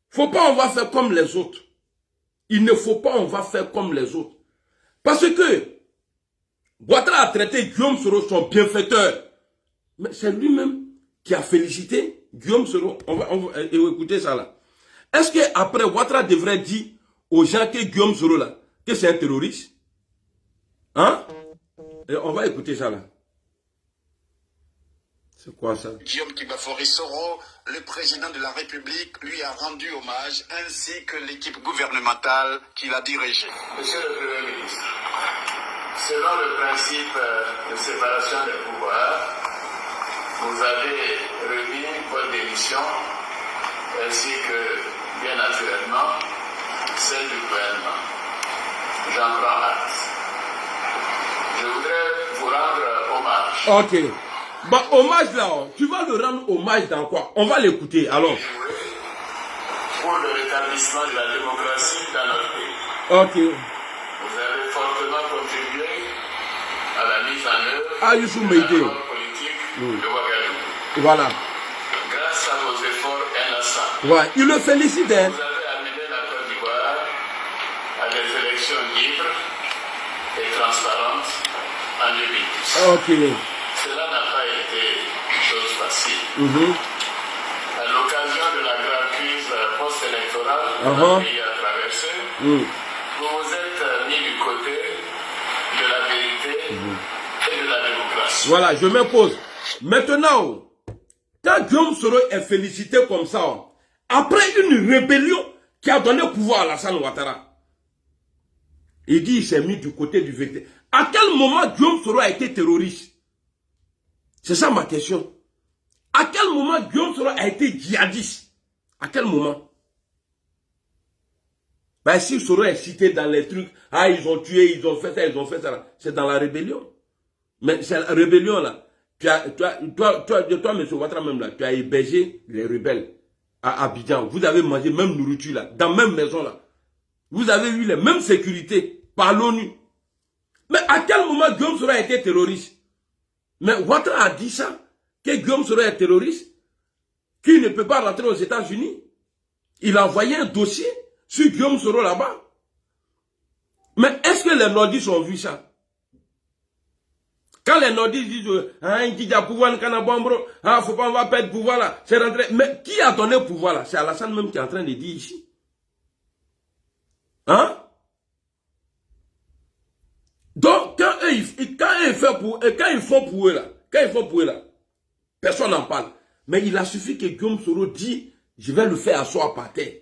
faut pas on va faire comme les autres. Il ne faut pas on va faire comme les autres. Parce que Ouattara a traité Guillaume Soro son bienfaiteur. Mais c'est lui-même qui a félicité Guillaume Soro. On va écouter ça là. Est-ce qu'après Ouattara devrait dire aux gens que Guillaume Soro là, que c'est un terroriste? Hein? Et on va écouter ça là. C'est quoi ça? Guillaume Kibafori Soro, le président de la République, lui a rendu hommage, ainsi que l'équipe gouvernementale qu'il a dirigée. Monsieur le Premier ministre, selon le principe de séparation des pouvoirs, vous avez remis votre démission, ainsi que, bien naturellement, celle du gouvernement. J'en prends acte. Je voudrais vous rendre hommage. Ok. Bah, hommage là, tu vas le rendre hommage dans quoi? On va l'écouter, alors. Pour le rétablissement de la démocratie dans notre pays. Ok. Vous avez fortement contribué à la mise en œuvre de la politique de Ouagadougou. Voilà. Grâce à vos efforts inlassants. Ouais, il le félicite, hein. Vous avez amené la Côte d'Ivoire à des élections libres et transparentes en 2010. Ok. Cela n'a pas été une chose facile. À l'occasion de la grave crise post-électorale que le pays a traversée, vous vous êtes mis du côté de la vérité et de la démocratie. Voilà, je m'impose. Maintenant, quand Guillaume Soro est félicité comme ça, après une rébellion qui a donné pouvoir à Alassane Ouattara, il dit qu'il s'est mis du côté du vérité. À quel moment Guillaume Soro a été terroriste? C'est ça ma question. À quel moment Guillaume Soro a été djihadiste? À quel moment? Ben si Soro est cité dans les trucs, ah ils ont tué, ils ont fait ça, c'est dans la rébellion. Mais c'est la rébellion là. Toi, monsieur Ouattara même là, tu as hébergé les rebelles à Abidjan. Vous avez mangé même nourriture là, dans la même maison là. Vous avez eu les mêmes sécurités par l'ONU. Mais à quel moment Guillaume Soro a été terroriste? Mais Ouattara a dit ça, que Guillaume Soro est terroriste, qu'il ne peut pas rentrer aux États-Unis. Il a envoyé un dossier sur Guillaume Soro là-bas. Mais est-ce que les nordistes ont vu ça? Quand les nordistes disent, faut pas, on va perdre pouvoir là, c'est rentré. Mais qui a donné pouvoir là? C'est Alassane même qui est en train de dire ici. Hein? Donc, quand ils font pour eux là, personne n'en parle. Mais il a suffi que Guillaume Soro dise, je vais le faire asseoir par terre.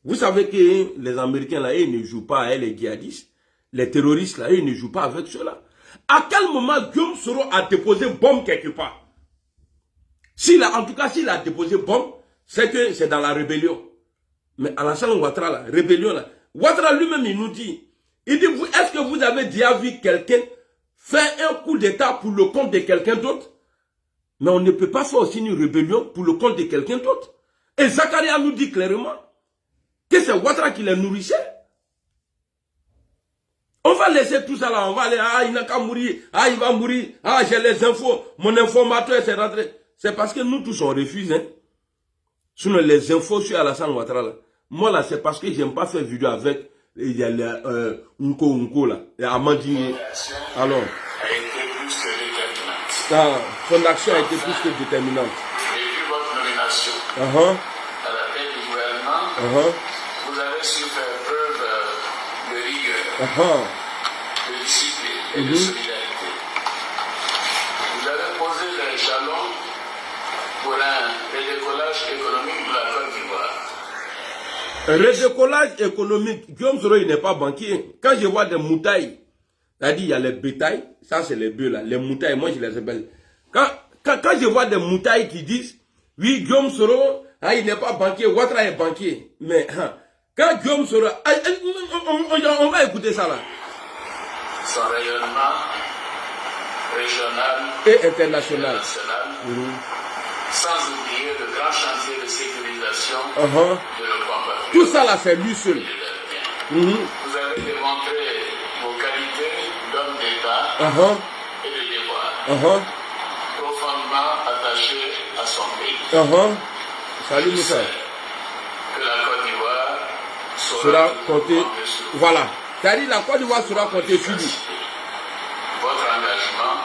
Vous savez que les Américains là, ils ne jouent pas avec les djihadistes. Les terroristes là, ils ne jouent pas avec ceux-là. À quel moment Guillaume Soro a déposé bombe quelque part? En tout cas, s'il a déposé bombe, c'est que c'est dans la rébellion. Mais Alassane Ouattara là, rébellion là, Ouattara lui-même il nous dit, il dit, est-ce que vous avez déjà vu quelqu'un faire un coup d'état pour le compte de quelqu'un d'autre? Mais on ne peut pas faire aussi une rébellion pour le compte de quelqu'un d'autre. Et Zakaria nous dit clairement que c'est Ouattara qui les nourrissait. On va laisser tout ça là, on va aller, il n'a qu'à mourir, il va mourir, j'ai les infos, mon informateur s'est rentré. C'est parce que nous tous on refuse, hein. Sinon les infos sur Alassane Ouattara là, moi là c'est parce que j'aime pas faire vidéo avec, il y a Unko là, il y a Amandine. Alors, A été plus que déterminante. Son action a été plus que déterminante. Et vu votre nomination à la tête du gouvernement, vous avez su faire preuve de rigueur, de discipline et de solidarité. Vous avez posé les jalons pour un redécollage économique de la Côte d'Ivoire. Redécollage économique, Guillaume Soro il n'est pas banquier. Quand je vois des moutailles, c'est-à-dire il y a les bétails, ça c'est les bœufs là, les moutailles, moi je les appelle. Quand je vois des moutailles qui disent, oui Guillaume Soro, il n'est pas banquier, Ouattara est banquier. Mais quand Guillaume Soro, on va écouter ça là. Son rayonnement régional et international sans oublier le grand chantier de sécurisation de nos combattants. Tout ça là, c'est lui seul. Vous avez démontré vos qualités d'homme d'État et de devoir, profondément attaché à son pays. Salut Moussa. Que la Côte d'Ivoire sera comptée. Voilà. C'est-à-dire la Côte d'Ivoire sera comptée sur lui. Votre engagement,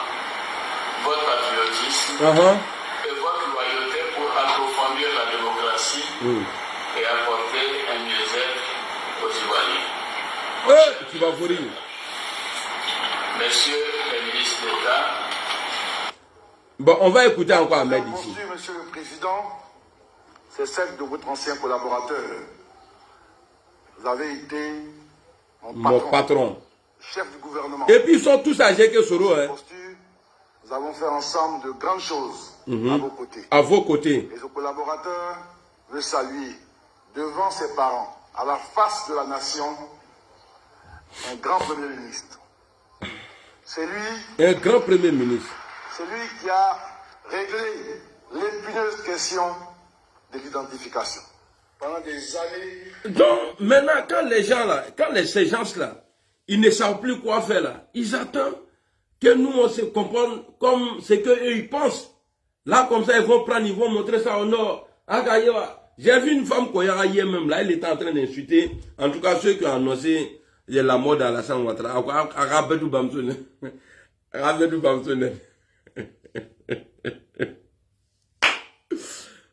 votre patriotisme et votre loyauté pour approfondir la démocratie et apporter un mieux-être aux Ivoiriens. Tu vas mourir. Messieurs les ministres d'État. Bon, on va écouter encore Ahmed ici. Monsieur le Président, c'est celle de votre ancien collaborateur. Vous avez été mon patron, chef du gouvernement. Et puis ils sont tous âgés que Soro. Nous avons fait ensemble de grandes choses à vos côtés. À vos côtés. Et ce collaborateur veut saluer devant ses parents, à la face de la nation, un grand Premier ministre. C'est lui. Un grand Premier ministre. C'est lui qui a réglé l'épineuse question de l'identification. Pendant des années. Donc, maintenant, quand les gens là, ces gens-là, ils ne savent plus quoi faire là, ils attendent que nous, on se comprenne comme ce qu'eux, ils pensent. Là, comme ça, ils vont prendre, ils vont montrer ça au nord. J'ai vu une femme Koyara hier même, là, elle était en train d'insulter, en tout cas ceux qui ont annoncé la mort d'Alassane Ouattara. Arabedou Bamsoune. Arabedou Bamsoune.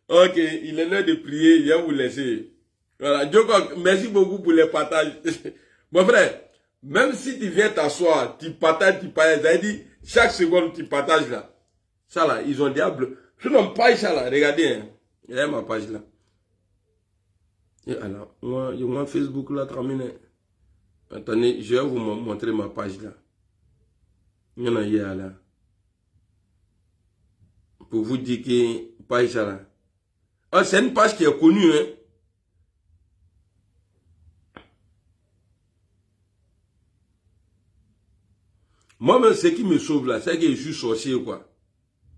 Ok, il est l'heure de prier, je vais vous laisser. Voilà, Djokok, merci beaucoup pour les partages. Mon frère, même si tu viens t'asseoir, tu partages, ça dit, chaque seconde tu partages là. Ça là, ils ont diable. Je n'aime pas ça là, regardez, hein. Il y a ma page là. Et alors, moi, Facebook là, terminé. Attendez, je vais vous montrer ma page là. Il y en a hier là. Pour vous dire que, page là. Ah, c'est une page qui est connue, hein. Moi-même, ce qui me sauve là, c'est que je suis sorcier, quoi.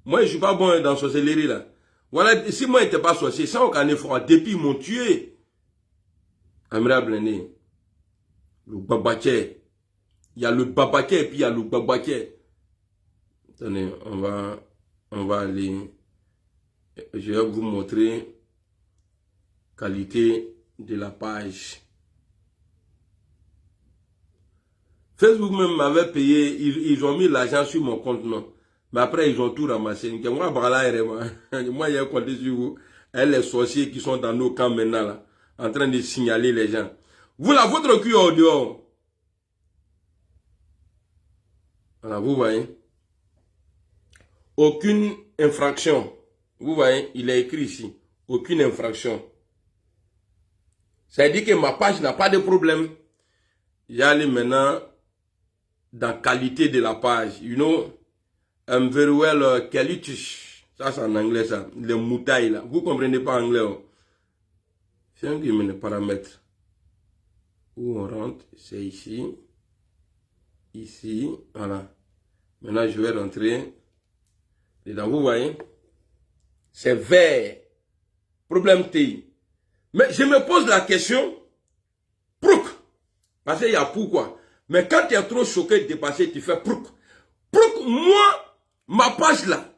Moi, je suis pas bon dans sorcellerie là. Voilà, si moi, je n'étais pas sorcier, sans aucun effort, depuis ils m'ont tué. Amra Blendé. Le Babaké. Il y a le Babaké et puis il y a le Babaké. Attendez, on va aller. Je vais vous montrer qualité de la page. Facebook même m'avait payé, ils ont mis l'argent sur mon compte, non. Mais après, ils ont tout ramassé. Moi, j'ai compté sur vous. Elle, les sorciers qui sont dans nos camps maintenant, là, en train de signaler les gens. Vous, là, votre cul au dehors. Voilà, vous voyez. Aucune infraction. Vous voyez, il est écrit ici. Aucune infraction. Ça veut dire que ma page n'a pas de problème. J'allais maintenant dans qualité de la page. You know, I'm very well quality. Ça, c'est en anglais, ça. Les moutailles, là. Vous comprenez pas anglais. Oh. C'est un qui met les paramètres. Où on rentre, c'est ici. Ici, voilà. Maintenant, je vais rentrer dedans. Vous voyez? C'est vert. Problème TI. Mais je me pose la question. Prouk. Parce qu'il y a pourquoi. Mais quand tu es trop choqué de dépasser, tu fais prouk. Prouk, moi, ma page là.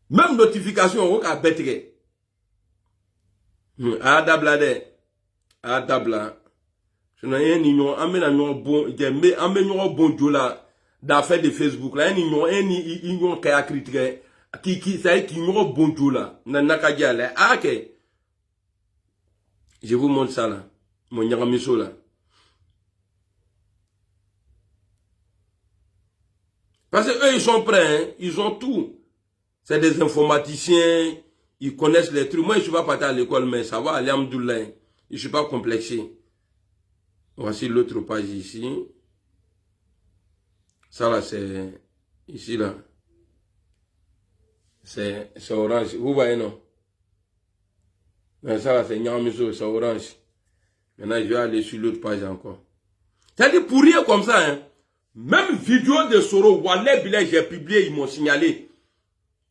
Même notification, on va bêter. Adablade. Adabla. Je n'ai un union, un bon, un bon là, d'affaires de Facebook là, un union qui a critiqué. Qui ça qui nous bon là nanaka diale ah ok je vous montre ça là mon nyangamiso là parce que eux ils sont prêts hein? Ils ont tout, c'est des informaticiens, ils connaissent les trucs. Moi je suis pas parti à l'école mais ça va, alhamdoulilah, je suis pas complexé. Voici l'autre page ici, ça là c'est ici là. C'est orange. Vous voyez, non? Mais ça, c'est Nyamiso, c'est orange. Maintenant, je vais aller sur l'autre page encore. C'est-à-dire, pour rien comme ça, hein. Même vidéo de Soro, Wallet Billet, j'ai publié, ils m'ont signalé.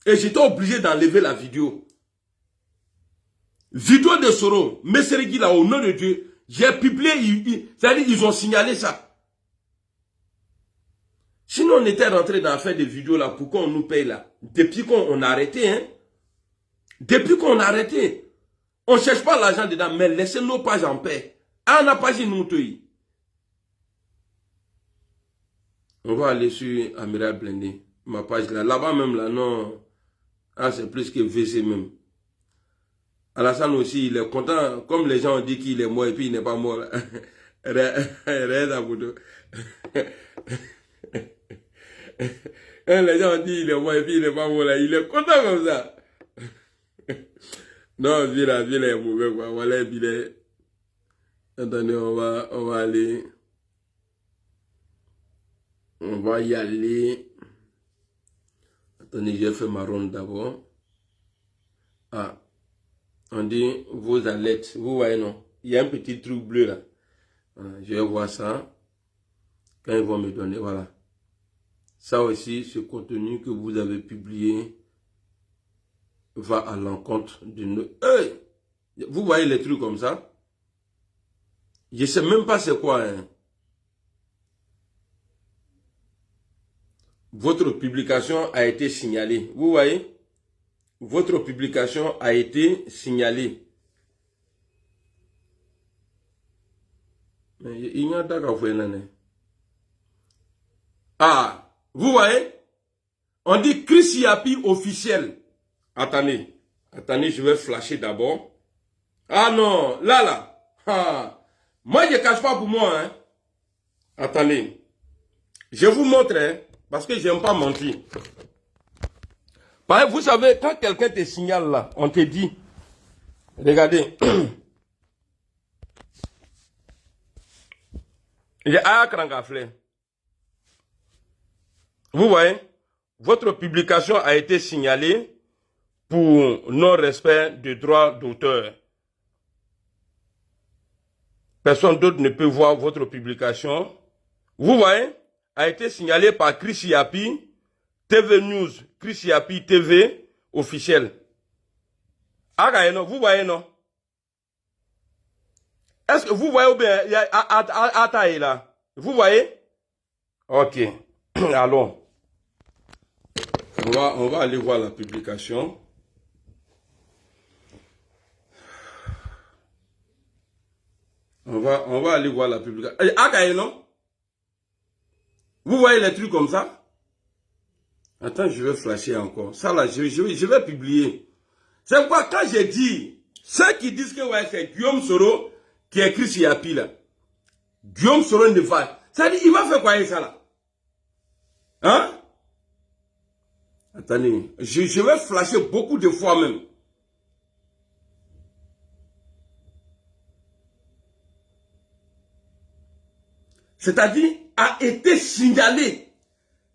Et j'étais obligé d'enlever la vidéo. Vidéo de Soro, Messeregi là, au nom de Dieu, j'ai publié, c'est-à-dire ils ont signalé ça. Sinon on était rentré dans faire des vidéos là, pourquoi on nous paye là? Depuis qu'on a arrêté, hein. Depuis qu'on a arrêté. On ne cherche pas l'argent dedans, mais laissez nos pages en paix. Ah, on n'a pas dit nous. On va aller sur Amiral Blindé. Ma page là. Là-bas même là, non. Ah, c'est plus que VC même. Alassane aussi, il est content. Comme les gens ont dit qu'il est mort et puis il n'est pas mort. Les gens ont dit qu'il est mort et puis il n'est pas mort là. Il est content comme ça. Non, Vila est mauvais quoi. Voilà, Vila. Attendez, on va aller. On va y aller. Attendez, j'ai fait ma ronde d'abord. Ah. On dit vos alertes. Vous voyez, non? Il y a un petit truc bleu là. Voilà, je vais voir ça. Quand ils vont me donner, voilà. Ça aussi, ce contenu que vous avez publié va à l'encontre d'une... Hey! Vous voyez les trucs comme ça? Je ne sais même pas c'est quoi. Hein. Votre publication a été signalée. Vous voyez? Votre publication a été signalée. Mais il n'y a pas qu'à faire l'année. Ah, vous voyez? On dit Chris Yapi officiel. Attendez. Attendez, je vais flasher d'abord. Ah non, là. Ah. Moi, je ne cache pas pour moi. Hein. Attendez. Je vous montre, hein, parce que je n'aime pas mentir. Par exemple, vous savez, quand quelqu'un te signale là, on te dit, regardez, vous voyez, votre publication a été signalée pour non-respect de droits d'auteur. Personne d'autre ne peut voir votre publication. Vous voyez, a été signalée par Chris Yapi, TV News, Chris Yapi TV officiel. Ah, non, vous voyez, non? Est-ce que vous voyez ou bien il y a Ataï là? Vous voyez? Ok. Allons. On va aller voir la publication. On va aller voir la publication. Akaye, non? Vous voyez les trucs comme ça? Attends, je vais flasher encore. Ça là, je vais publier. C'est quoi quand j'ai dit, ceux qui disent que ouais, c'est Guillaume Soro qui écrit sur Yapi là. Guillaume Soro ne va. Ça dit, il va faire quoi ça là? Hein? Attendez, je vais flasher beaucoup de fois même. C'est-à-dire, a été signalé.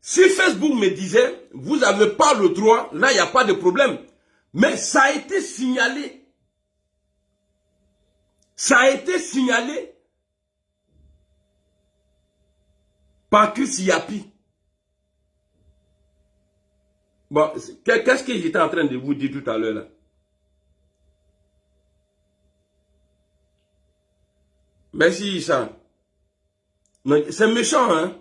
Si Facebook me disait, vous n'avez pas le droit, là, il n'y a pas de problème. Mais ça a été signalé. Ça a été signalé par Chris Yapi. Bon, qu'est-ce que j'étais en train de vous dire tout à l'heure là? Merci, Issa. C'est méchant, hein?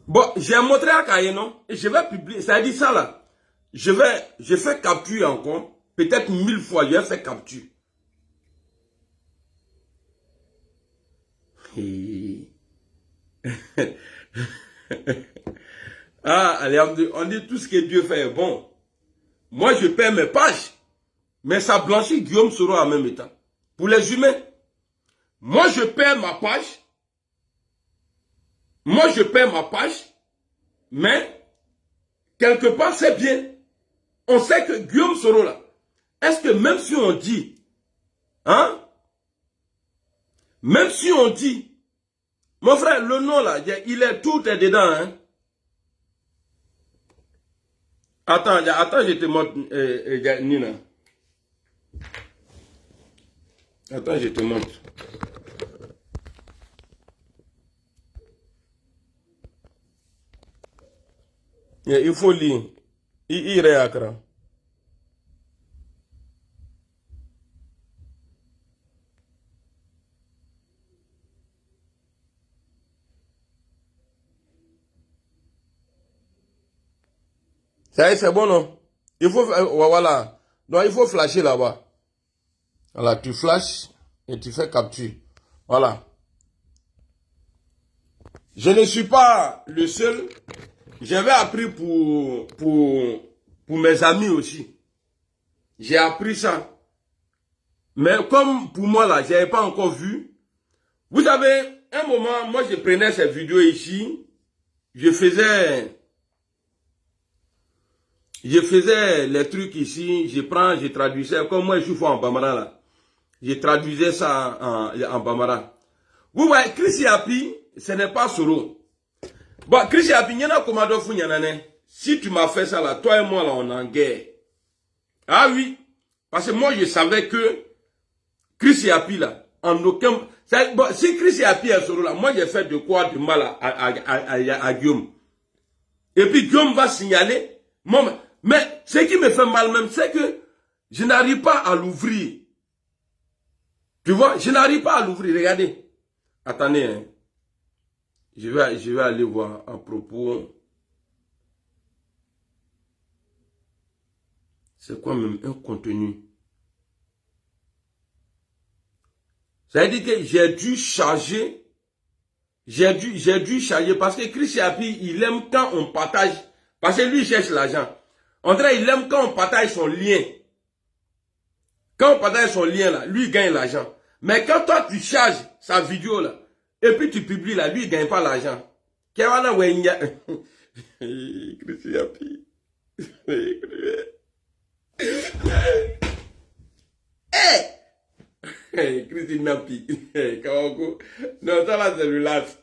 Bon, j'ai montré à Kaye, non? Et je vais publier, ça dit ça là. Je fais capture encore. Peut-être 1000 fois, je vais faire capture. Ah, allez, on dit tout ce que Dieu fait est bon. Moi, je perds mes pages. Mais ça blanchit Guillaume Soro en même temps. Pour les humains. Moi, je perds ma page. Moi, je perds ma page. Mais, quelque part, c'est bien. On sait que Guillaume Soro, là, est-ce que même si on dit, hein, même si on dit, mon frère, le nom, là, il est tout est dedans, hein. Attends, je te montre, Nina. Attends, je te montre. Il faut lire. Il réacra. Ça y est, c'est bon, non? Il faut, voilà. Donc, il faut flasher là-bas. Voilà, tu flashes et tu fais capture. Voilà. Je ne suis pas le seul. J'avais appris pour mes amis aussi. J'ai appris ça. Mais comme pour moi, là, je n'avais pas encore vu. Vous savez, un moment, moi, je prenais ces vidéos ici. Je faisais les trucs ici. Je traduisais. Comme moi, je suis fort en Bambara, là. Je traduisais ça en Bambara. Vous voyez, Chris Yapi, ce n'est pas Soro. Bon, Chris Yapi, il y en a commando fou, si tu m'as fait ça là, toi et moi là, on est en guerre. Ah oui. Parce que moi, je savais que Chris Yapi là, en aucun... Bon, si Chris Yapi est Soro là, moi j'ai fait de quoi de mal à Guillaume. Et puis Guillaume va signaler. Mais ce qui me fait mal même, c'est que je n'arrive pas à l'ouvrir. Tu vois, je n'arrive pas à l'ouvrir. Regardez. Attendez, hein. Je vais aller voir à propos. C'est quoi même un contenu? Ça veut dire que j'ai dû charger. J'ai dû charger parce que Chris Yapi, il aime quand on partage. Parce que lui, il cherche l'argent. André, il aime quand on partage son lien. Quand on partage son lien là, lui, il gagne l'argent. Mais quand toi, tu charges sa vidéo là, et puis tu publies là, lui, il ne gagne pas l'argent. Chris Yapi. Christine Napi. Non, ça là, c'est relax.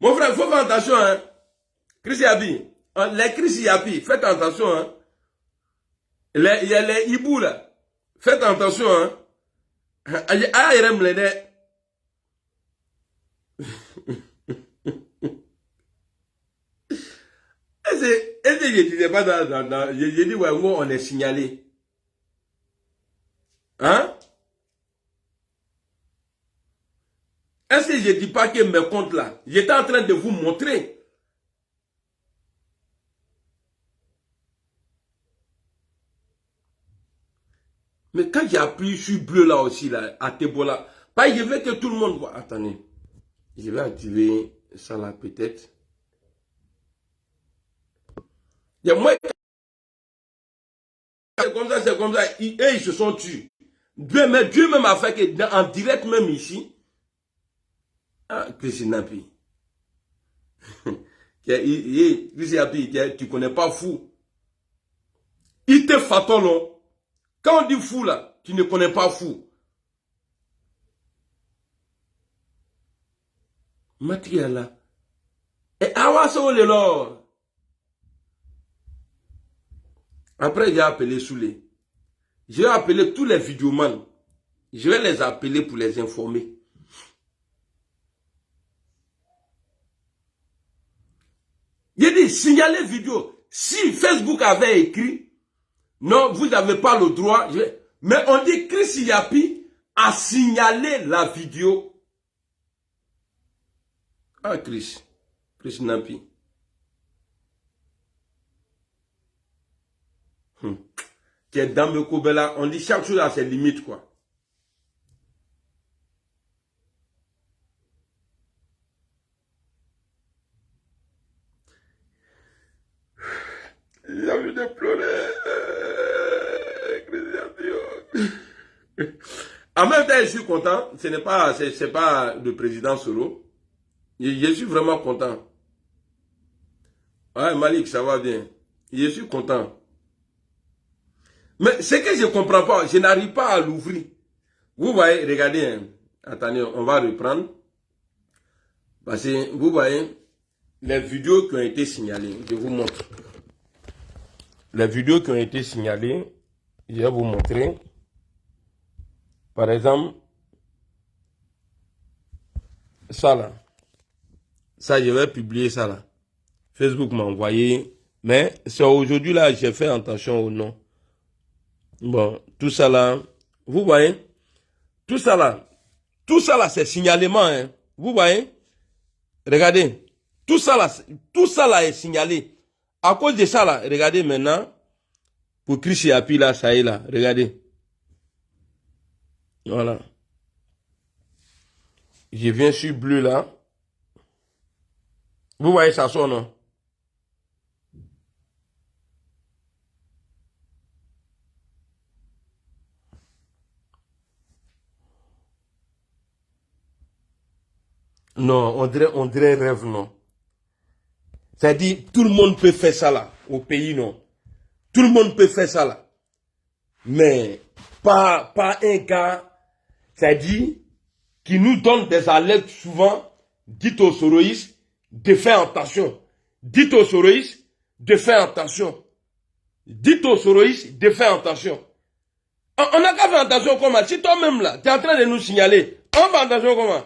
Mon frère, il faut faire attention, hein. Chris Yapi. Les Chris Yapi, faites attention, hein. Il y a les hibou, là. Faites attention, hein. Ah, il aime les nez. Est-ce que je ne disais pas je dis, ouais, moi, on est signalé. Hein? Est-ce que je ne dis pas que mes comptes là, j'étais en train de vous montrer. Mais quand j'ai appuyé sur bleu là aussi, là, à Tebola, je veux que tout le monde voit. Attendez, je vais activer ça là peut-être. Moi, c'est comme ça, ils se sont tués. Dieu même a fait que en direct même ici, ah, Christine Napi. Christine Napi, tu connais pas fou. Il te fatolon. Quand on dit fou là, tu ne connais pas fou. Matériel là. Et awaso le lor. Après, j'ai appelé Soulé. Je vais appeler tous les vidéomans. Je vais les appeler pour les informer. J'ai dit, signalez vidéo. Si Facebook avait écrit, non, vous n'avez pas le droit. Mais on dit Chris Yapi a signalé la vidéo. Ah, Chris Napi. Tu es dans le Kobela, on dit chaque chose à ses limites, quoi. J'ai envie de pleurer. En même temps, je suis content. C'est pas le président Soro. Je suis vraiment content. Ouais, Malik, ça va bien. Je suis content. Mais ce que je ne comprends pas, je n'arrive pas à l'ouvrir. Vous voyez, regardez, hein. Attendez, on va reprendre. Parce que vous voyez, les vidéos qui ont été signalées, je vous montre. Les vidéos qui ont été signalées, je vais vous montrer. Par exemple, ça là. Ça, je vais publier ça là. Facebook m'a envoyé. Mais c'est aujourd'hui là, j'ai fait attention au nom. Bon, tout ça là, vous voyez, tout ça là, c'est signalement, hein. Vous voyez, regardez, tout ça là est signalé. À cause de ça là, regardez maintenant, pour Chris Yapi là, ça y est là, regardez. Voilà. Je viens sur bleu là. Vous voyez ça sonne, non? Non, on dirait rêve, non. C'est-à-dire, tout le monde peut faire ça là, au pays, non. Tout le monde peut faire ça là. Mais, pas un gars, c'est-à-dire, qui nous donne des alertes souvent, dites aux soroïstes de faire attention. Dites aux soroïstes de faire attention. Dites aux soroïstes de faire attention. On n'a qu'à faire attention comment? Si toi-même là, tu es en train de nous signaler, on fait attention comment?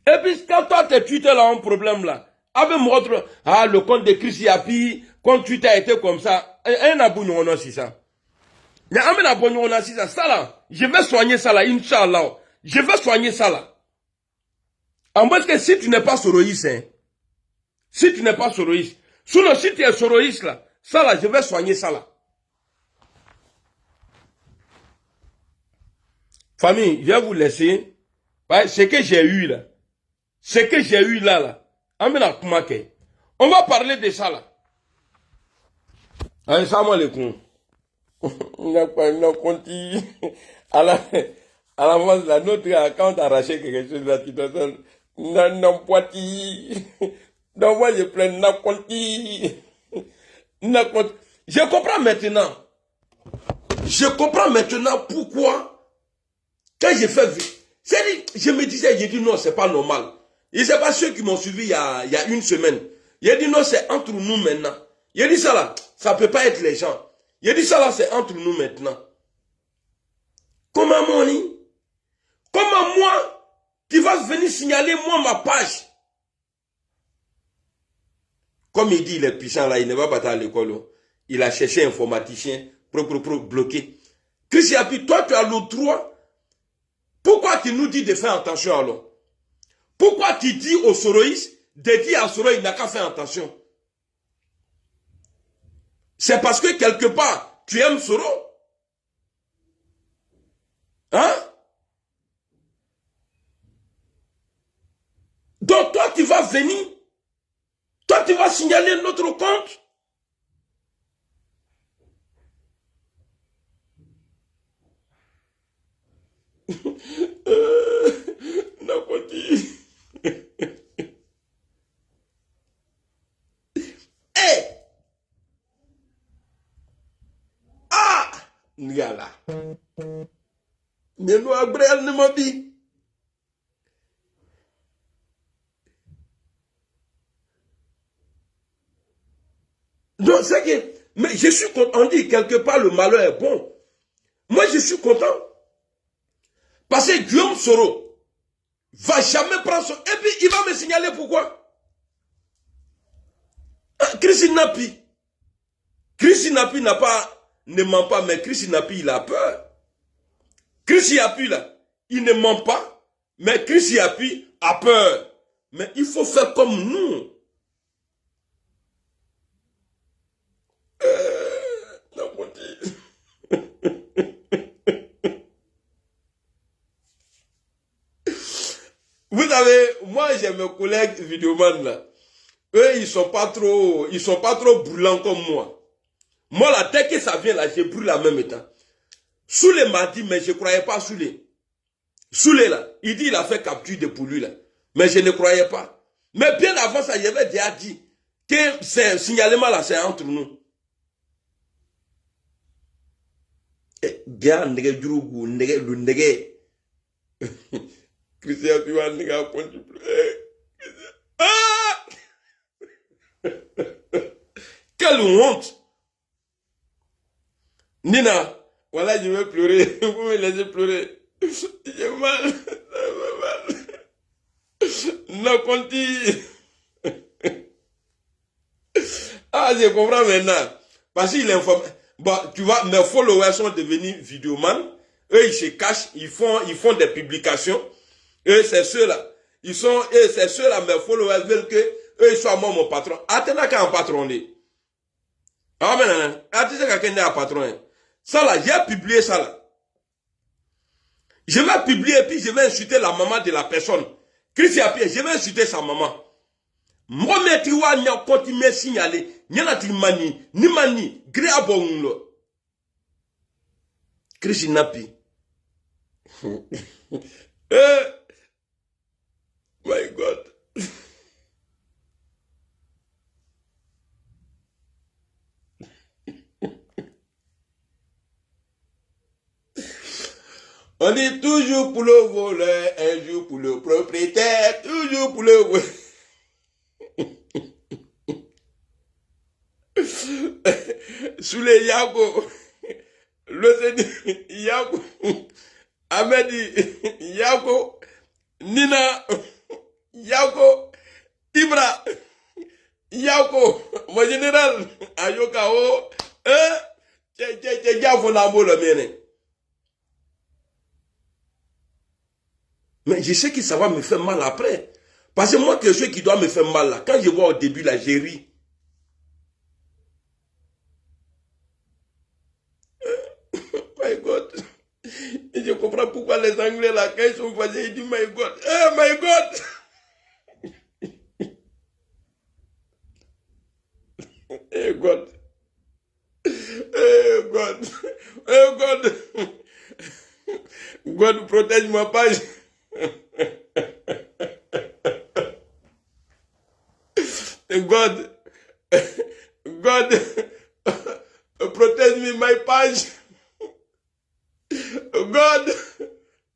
Et puis, quand toi, tes Twitter là, un problème là, avec moi, le compte de Chris Yapi, quand Twitter a été comme ça, un abonnement, on a aussi ça. Il y a un abonnement, on a aussi ça. Ça là, je vais soigner ça là, Inch'Allah. Je vais soigner ça là. En parce que si tu n'es pas soroïste, hein, si tu n'es pas soroïste, sinon si tu es soroïste là, ça là, je vais soigner ça là. Famille, je vais vous laisser. Ce que j'ai eu là. Ce que j'ai eu là. On va parler de ça là. Salam alaikum. On n'a pas compté. À la base, là, notre account a arraché quelque chose là. Non, poiti. Donc, moi, je prends n'a compté. Je comprends maintenant. Je comprends maintenant pourquoi, quand j'ai fait, je me disais, j'ai dit non, c'est pas normal. Et c'est pas ceux qui m'ont suivi il y a une semaine. J'ai dit non, c'est entre nous maintenant. J'ai dit ça là, ça peut pas être les gens. J'ai dit ça là, c'est entre nous maintenant. Comment Moni? Comment moi, tu vas venir signaler moi ma page? Comme il dit, il est puissant là, il ne va pas à l'école. Il a cherché un informaticien pour bloquer. Chris Yapi, toi tu as le droit. Pourquoi tu nous dis de faire attention alors? Pourquoi tu dis aux soroïstes de dire à Soro, il n'a qu'à faire attention? C'est parce que quelque part, tu aimes Soro? Hein? Donc toi, tu vas venir, toi, tu vas signaler notre compte? Ngala. Mais nous Abrel ne m'a dit. Donc c'est que, mais je suis content. On dit quelque part le malheur est bon. Moi je suis content. Parce que Guillaume Soro va jamais prendre son. Et puis il va me signaler pourquoi. Chris Napi. Chris Napi n'a pas. Ne ment pas, mais Chris Napi, il a peur. Chris Yapi, là, il ne ment pas, mais Chris Yapi a peur. Mais il faut faire comme nous. Vous savez, moi j'ai mes collègues vidéoman là. Eux, ils sont pas trop brûlants comme moi. Moi, là, dès que ça vient, là, je brûle en même temps. Soulé m'a dit, mais je ne croyais pas Soulé. Soulé, là, il dit, il a fait capture de pour lui, là. Mais je ne croyais pas. Mais bien avant ça, j'avais déjà dit que c'est un signalement, là, c'est entre nous. Bien, nègre Djourou, le nègre. Christian, tu vas nègre ah! Quelle honte! Nina, voilà, je vais pleurer. Vous me laissez pleurer. J'ai mal. Non, Conti. Ah, je comprends maintenant. Parce qu'il informe. Bon, tu vois, mes followers sont devenus vidéomans. Eux, ils se cachent, ils font des publications. Eux, c'est ceux-là. C'est ceux-là, mes followers veulent que eux, ils soient moi mon patron. Attends, qu'un patron est. Ah, mais non, attends, quelqu'un est un patron. Ça là, j'ai publié ça là. Je vais publier, puis je vais insulter la maman de la personne. Christian Pierre, je vais insulter sa maman. Moi, mais tu vois, n'a continué à signaler. N'a pas dit mani, ni mani, gré à bon lo. Christian Napi. My God. On dit toujours pour le voleur, un jour pour le propriétaire, toujours pour le voleur. Sous les Yako, le Seigneur Yako, Ahmed Yako, Nina Yako, Ibra Yako, mon général, Ayokao, mais je sais que ça va me faire mal après. Parce que moi, quelque chose qui doit me faire mal là, quand je vois au début là, j'ai ri. My God. Et je comprends pourquoi les Anglais là, quand ils sont voisés, ils disent My God. Oh my God. Eh God. Eh God. Eh God. God protège ma page. God, God, protège me my page. God,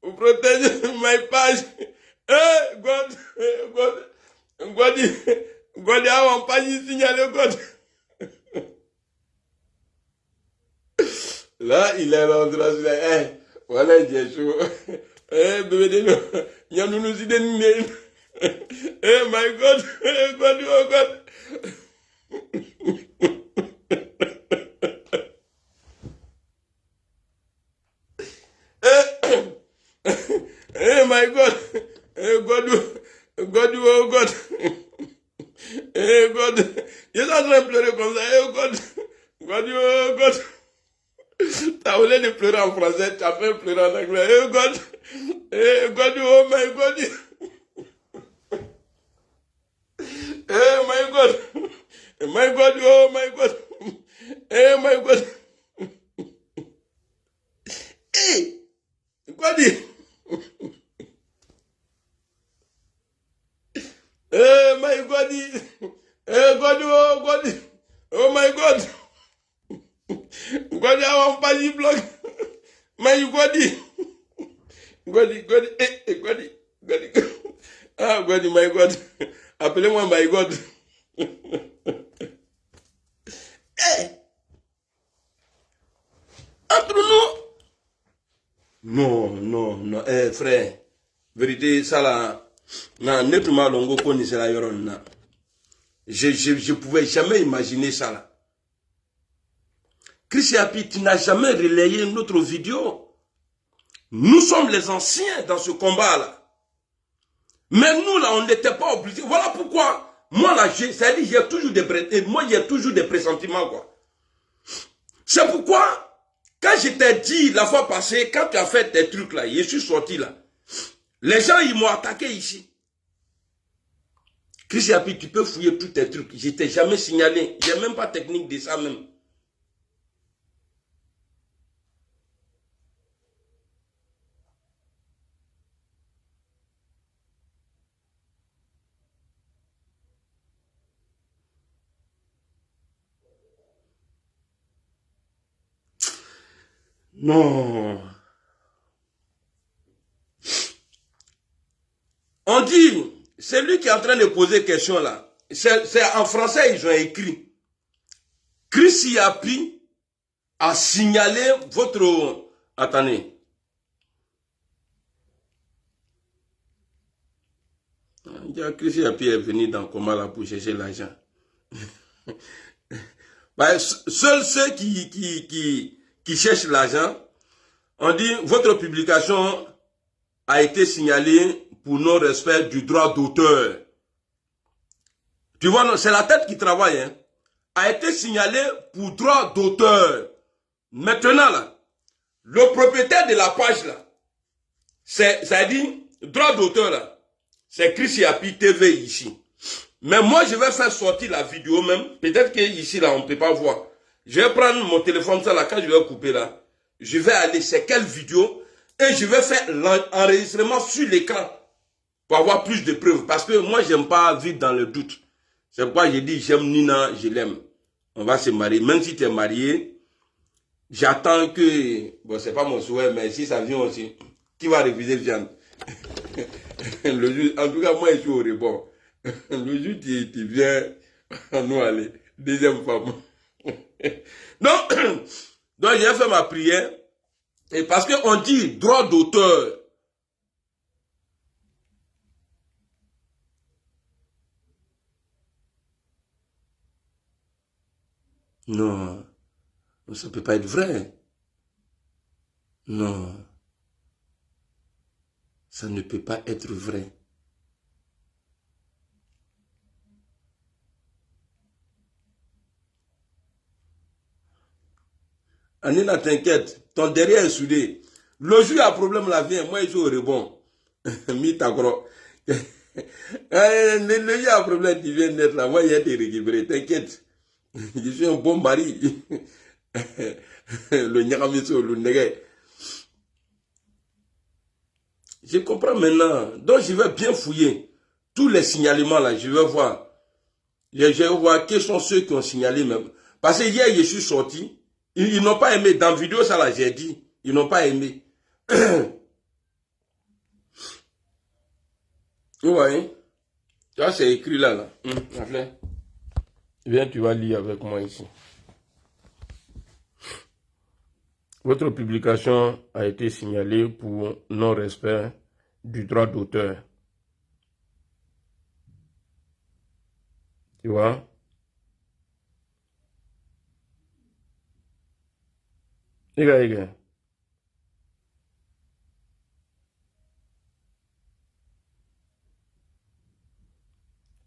protège my page. Eh, God, God, God, God, a un page signalé, God. Là, il est rentré. Eh, voilà, Jésus. Eh, bébé, il y a nous idées. Eh, my God, God, oh God. Eh, my God, God, God, oh God. Eh, God, je suis en train de pleurer comme ça. Eh, God, God, oh God. T'as voulu de pleurer en français, tu as fait pleurer en anglais. Eh, God, God, oh my God. Eh, my God. My God, oh my God. Eh, my God. Hey, God. Eh, my God. Eh, God, oh God. Oh my God. God, I want to block. My God. God, God, God, God. Ah, God, my God. Appelez-moi my God. Eh, entre nous. Non, non, non. Eh, frère. Vérité, ça là. Non, n'est plus mal, on connaît la yoron. Je pouvais jamais imaginer ça là. Christian Api, tu n'as jamais relayé notre vidéo. Nous sommes les anciens dans ce combat-là. Mais nous, là, on n'était pas obligés. Voilà pourquoi, moi, là, j'ai toujours des pressentiments, quoi. C'est pourquoi, quand je t'ai dit la fois passée, quand tu as fait tes trucs, là, je suis sorti, là, les gens, ils m'ont attaqué ici. Christian Api, tu peux fouiller tous tes trucs. Je t'ai jamais signalé. Il n'y a même pas de technique de ça, même. Non. On dit, c'est lui qui est en train de poser question là. C'est en français, ils ont écrit. Christian Api a signalé votre... Attendez. Christian Api est venu dans comment là pour chercher l'argent. Bah, seuls ceux qui cherchent l'argent, on dit, votre publication a été signalée pour non-respect du droit d'auteur. Tu vois, c'est la tête qui travaille, hein. A été signalée pour droit d'auteur. Maintenant, là, le propriétaire de la page, là, ça dit, droit d'auteur, là, c'est Chris Yapi TV ici. Mais moi, je vais faire sortir la vidéo même. Peut-être qu'ici, là, on ne peut pas voir. Je vais prendre mon téléphone, ça, là, quand je vais couper, là, je vais aller, c'est quelle vidéo, et je vais faire l'enregistrement sur l'écran pour avoir plus de preuves. Parce que moi, j'aime pas vivre dans le doute. C'est pourquoi j'ai dit, j'aime Nina, je l'aime. On va se marier. Même si tu es marié, j'attends que, bon, c'est pas mon souhait, mais si ça vient aussi, qui va refuser viande? Le jour, en tout cas, moi, je suis au rebond. Le jour, tu viens, nous aller. Deuxième femme. Donc, j'ai fait ma prière. Et parce qu'on dit droit d'auteur. Non, ça ne peut pas être vrai. Non, ça ne peut pas être vrai. Anina, t'inquiète, ton derrière est soudé. Le jour il y a un problème là, viens, moi je suis au rebond. Mi t'accro. Le jour il y a un problème, tu viens d'être là, moi il y a des récupérés, t'inquiète. Je suis un bon mari. Le nyagamiso, le nègre. Je comprends maintenant. Donc je vais bien fouiller tous les signalements là, je vais voir. Je vais voir quels sont ceux qui ont signalé même. Parce que hier je suis sorti. Ils n'ont pas aimé. Dans la vidéo, ça là, j'ai dit. Ils n'ont pas aimé. Ouais. Tu vois, c'est écrit là, là. Viens, tu vas lire avec moi ici. Votre publication a été signalée pour non-respect du droit d'auteur. Tu vois? Regarde.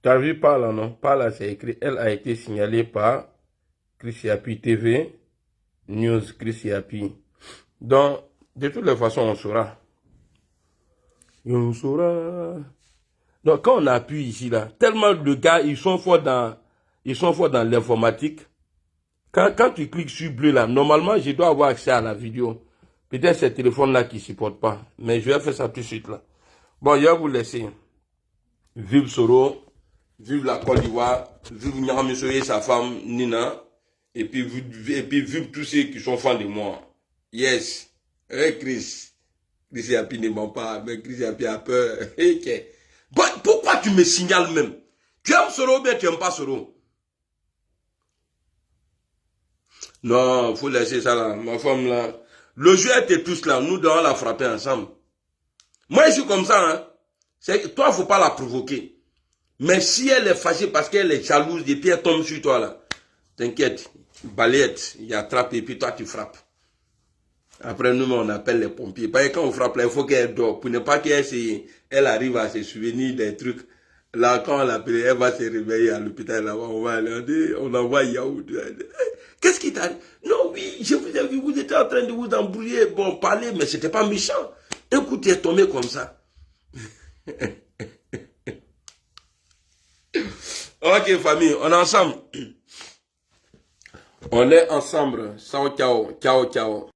T'as vu par là, non? Par là, c'est écrit. Elle a été signalée par Chris Yapi TV, News Chris Yapi. Donc, de toutes les façons, on saura. On saura. Donc, quand on appuie ici, là, tellement de gars, ils sont forts dans l'informatique. Quand tu cliques sur bleu, là, normalement, je dois avoir accès à la vidéo. Peut-être c'est ce téléphone-là qui ne supporte pas. Mais je vais faire ça tout de suite, là. Bon, je vais vous laisser. Vive Soro. Vive la Côte d'Ivoire, vive Nyagamiso et sa femme Nina, et puis vive tous ceux qui sont fans de moi. Yes. Chris Yapi ne ment pas, mais Chris Yapi a peur. Okay. Bon, pourquoi tu me signales même? Tu aimes Soro ou bien tu n'aimes pas Soro? Non, faut laisser ça là, ma femme là. Le jeu était tous là, nous devons la frapper ensemble. Moi je suis comme ça, hein. Toi, faut pas la provoquer. Mais si elle est fâchée parce qu'elle est jalouse et puis elle tombe sur toi là, t'inquiète, balayette, il attrape et puis toi tu frappes. Après nous on appelle les pompiers. Parce que quand on frappe là, il faut qu'elle dort. Pour ne pas qu'elle arrive à se souvenir des trucs. Là quand on l'appelle, elle va se réveiller à l'hôpital là-bas, on va aller, on envoie Yahoo. Qu'est-ce qui t'arrive? Non oui, je vous ai vu, vous étiez en train de vous embrouiller, bon parler, mais c'était pas méchant. Écoute, tu es tombé comme ça. Ok famille, on est ensemble. On est ensemble. Ciao, ciao, ciao, ciao.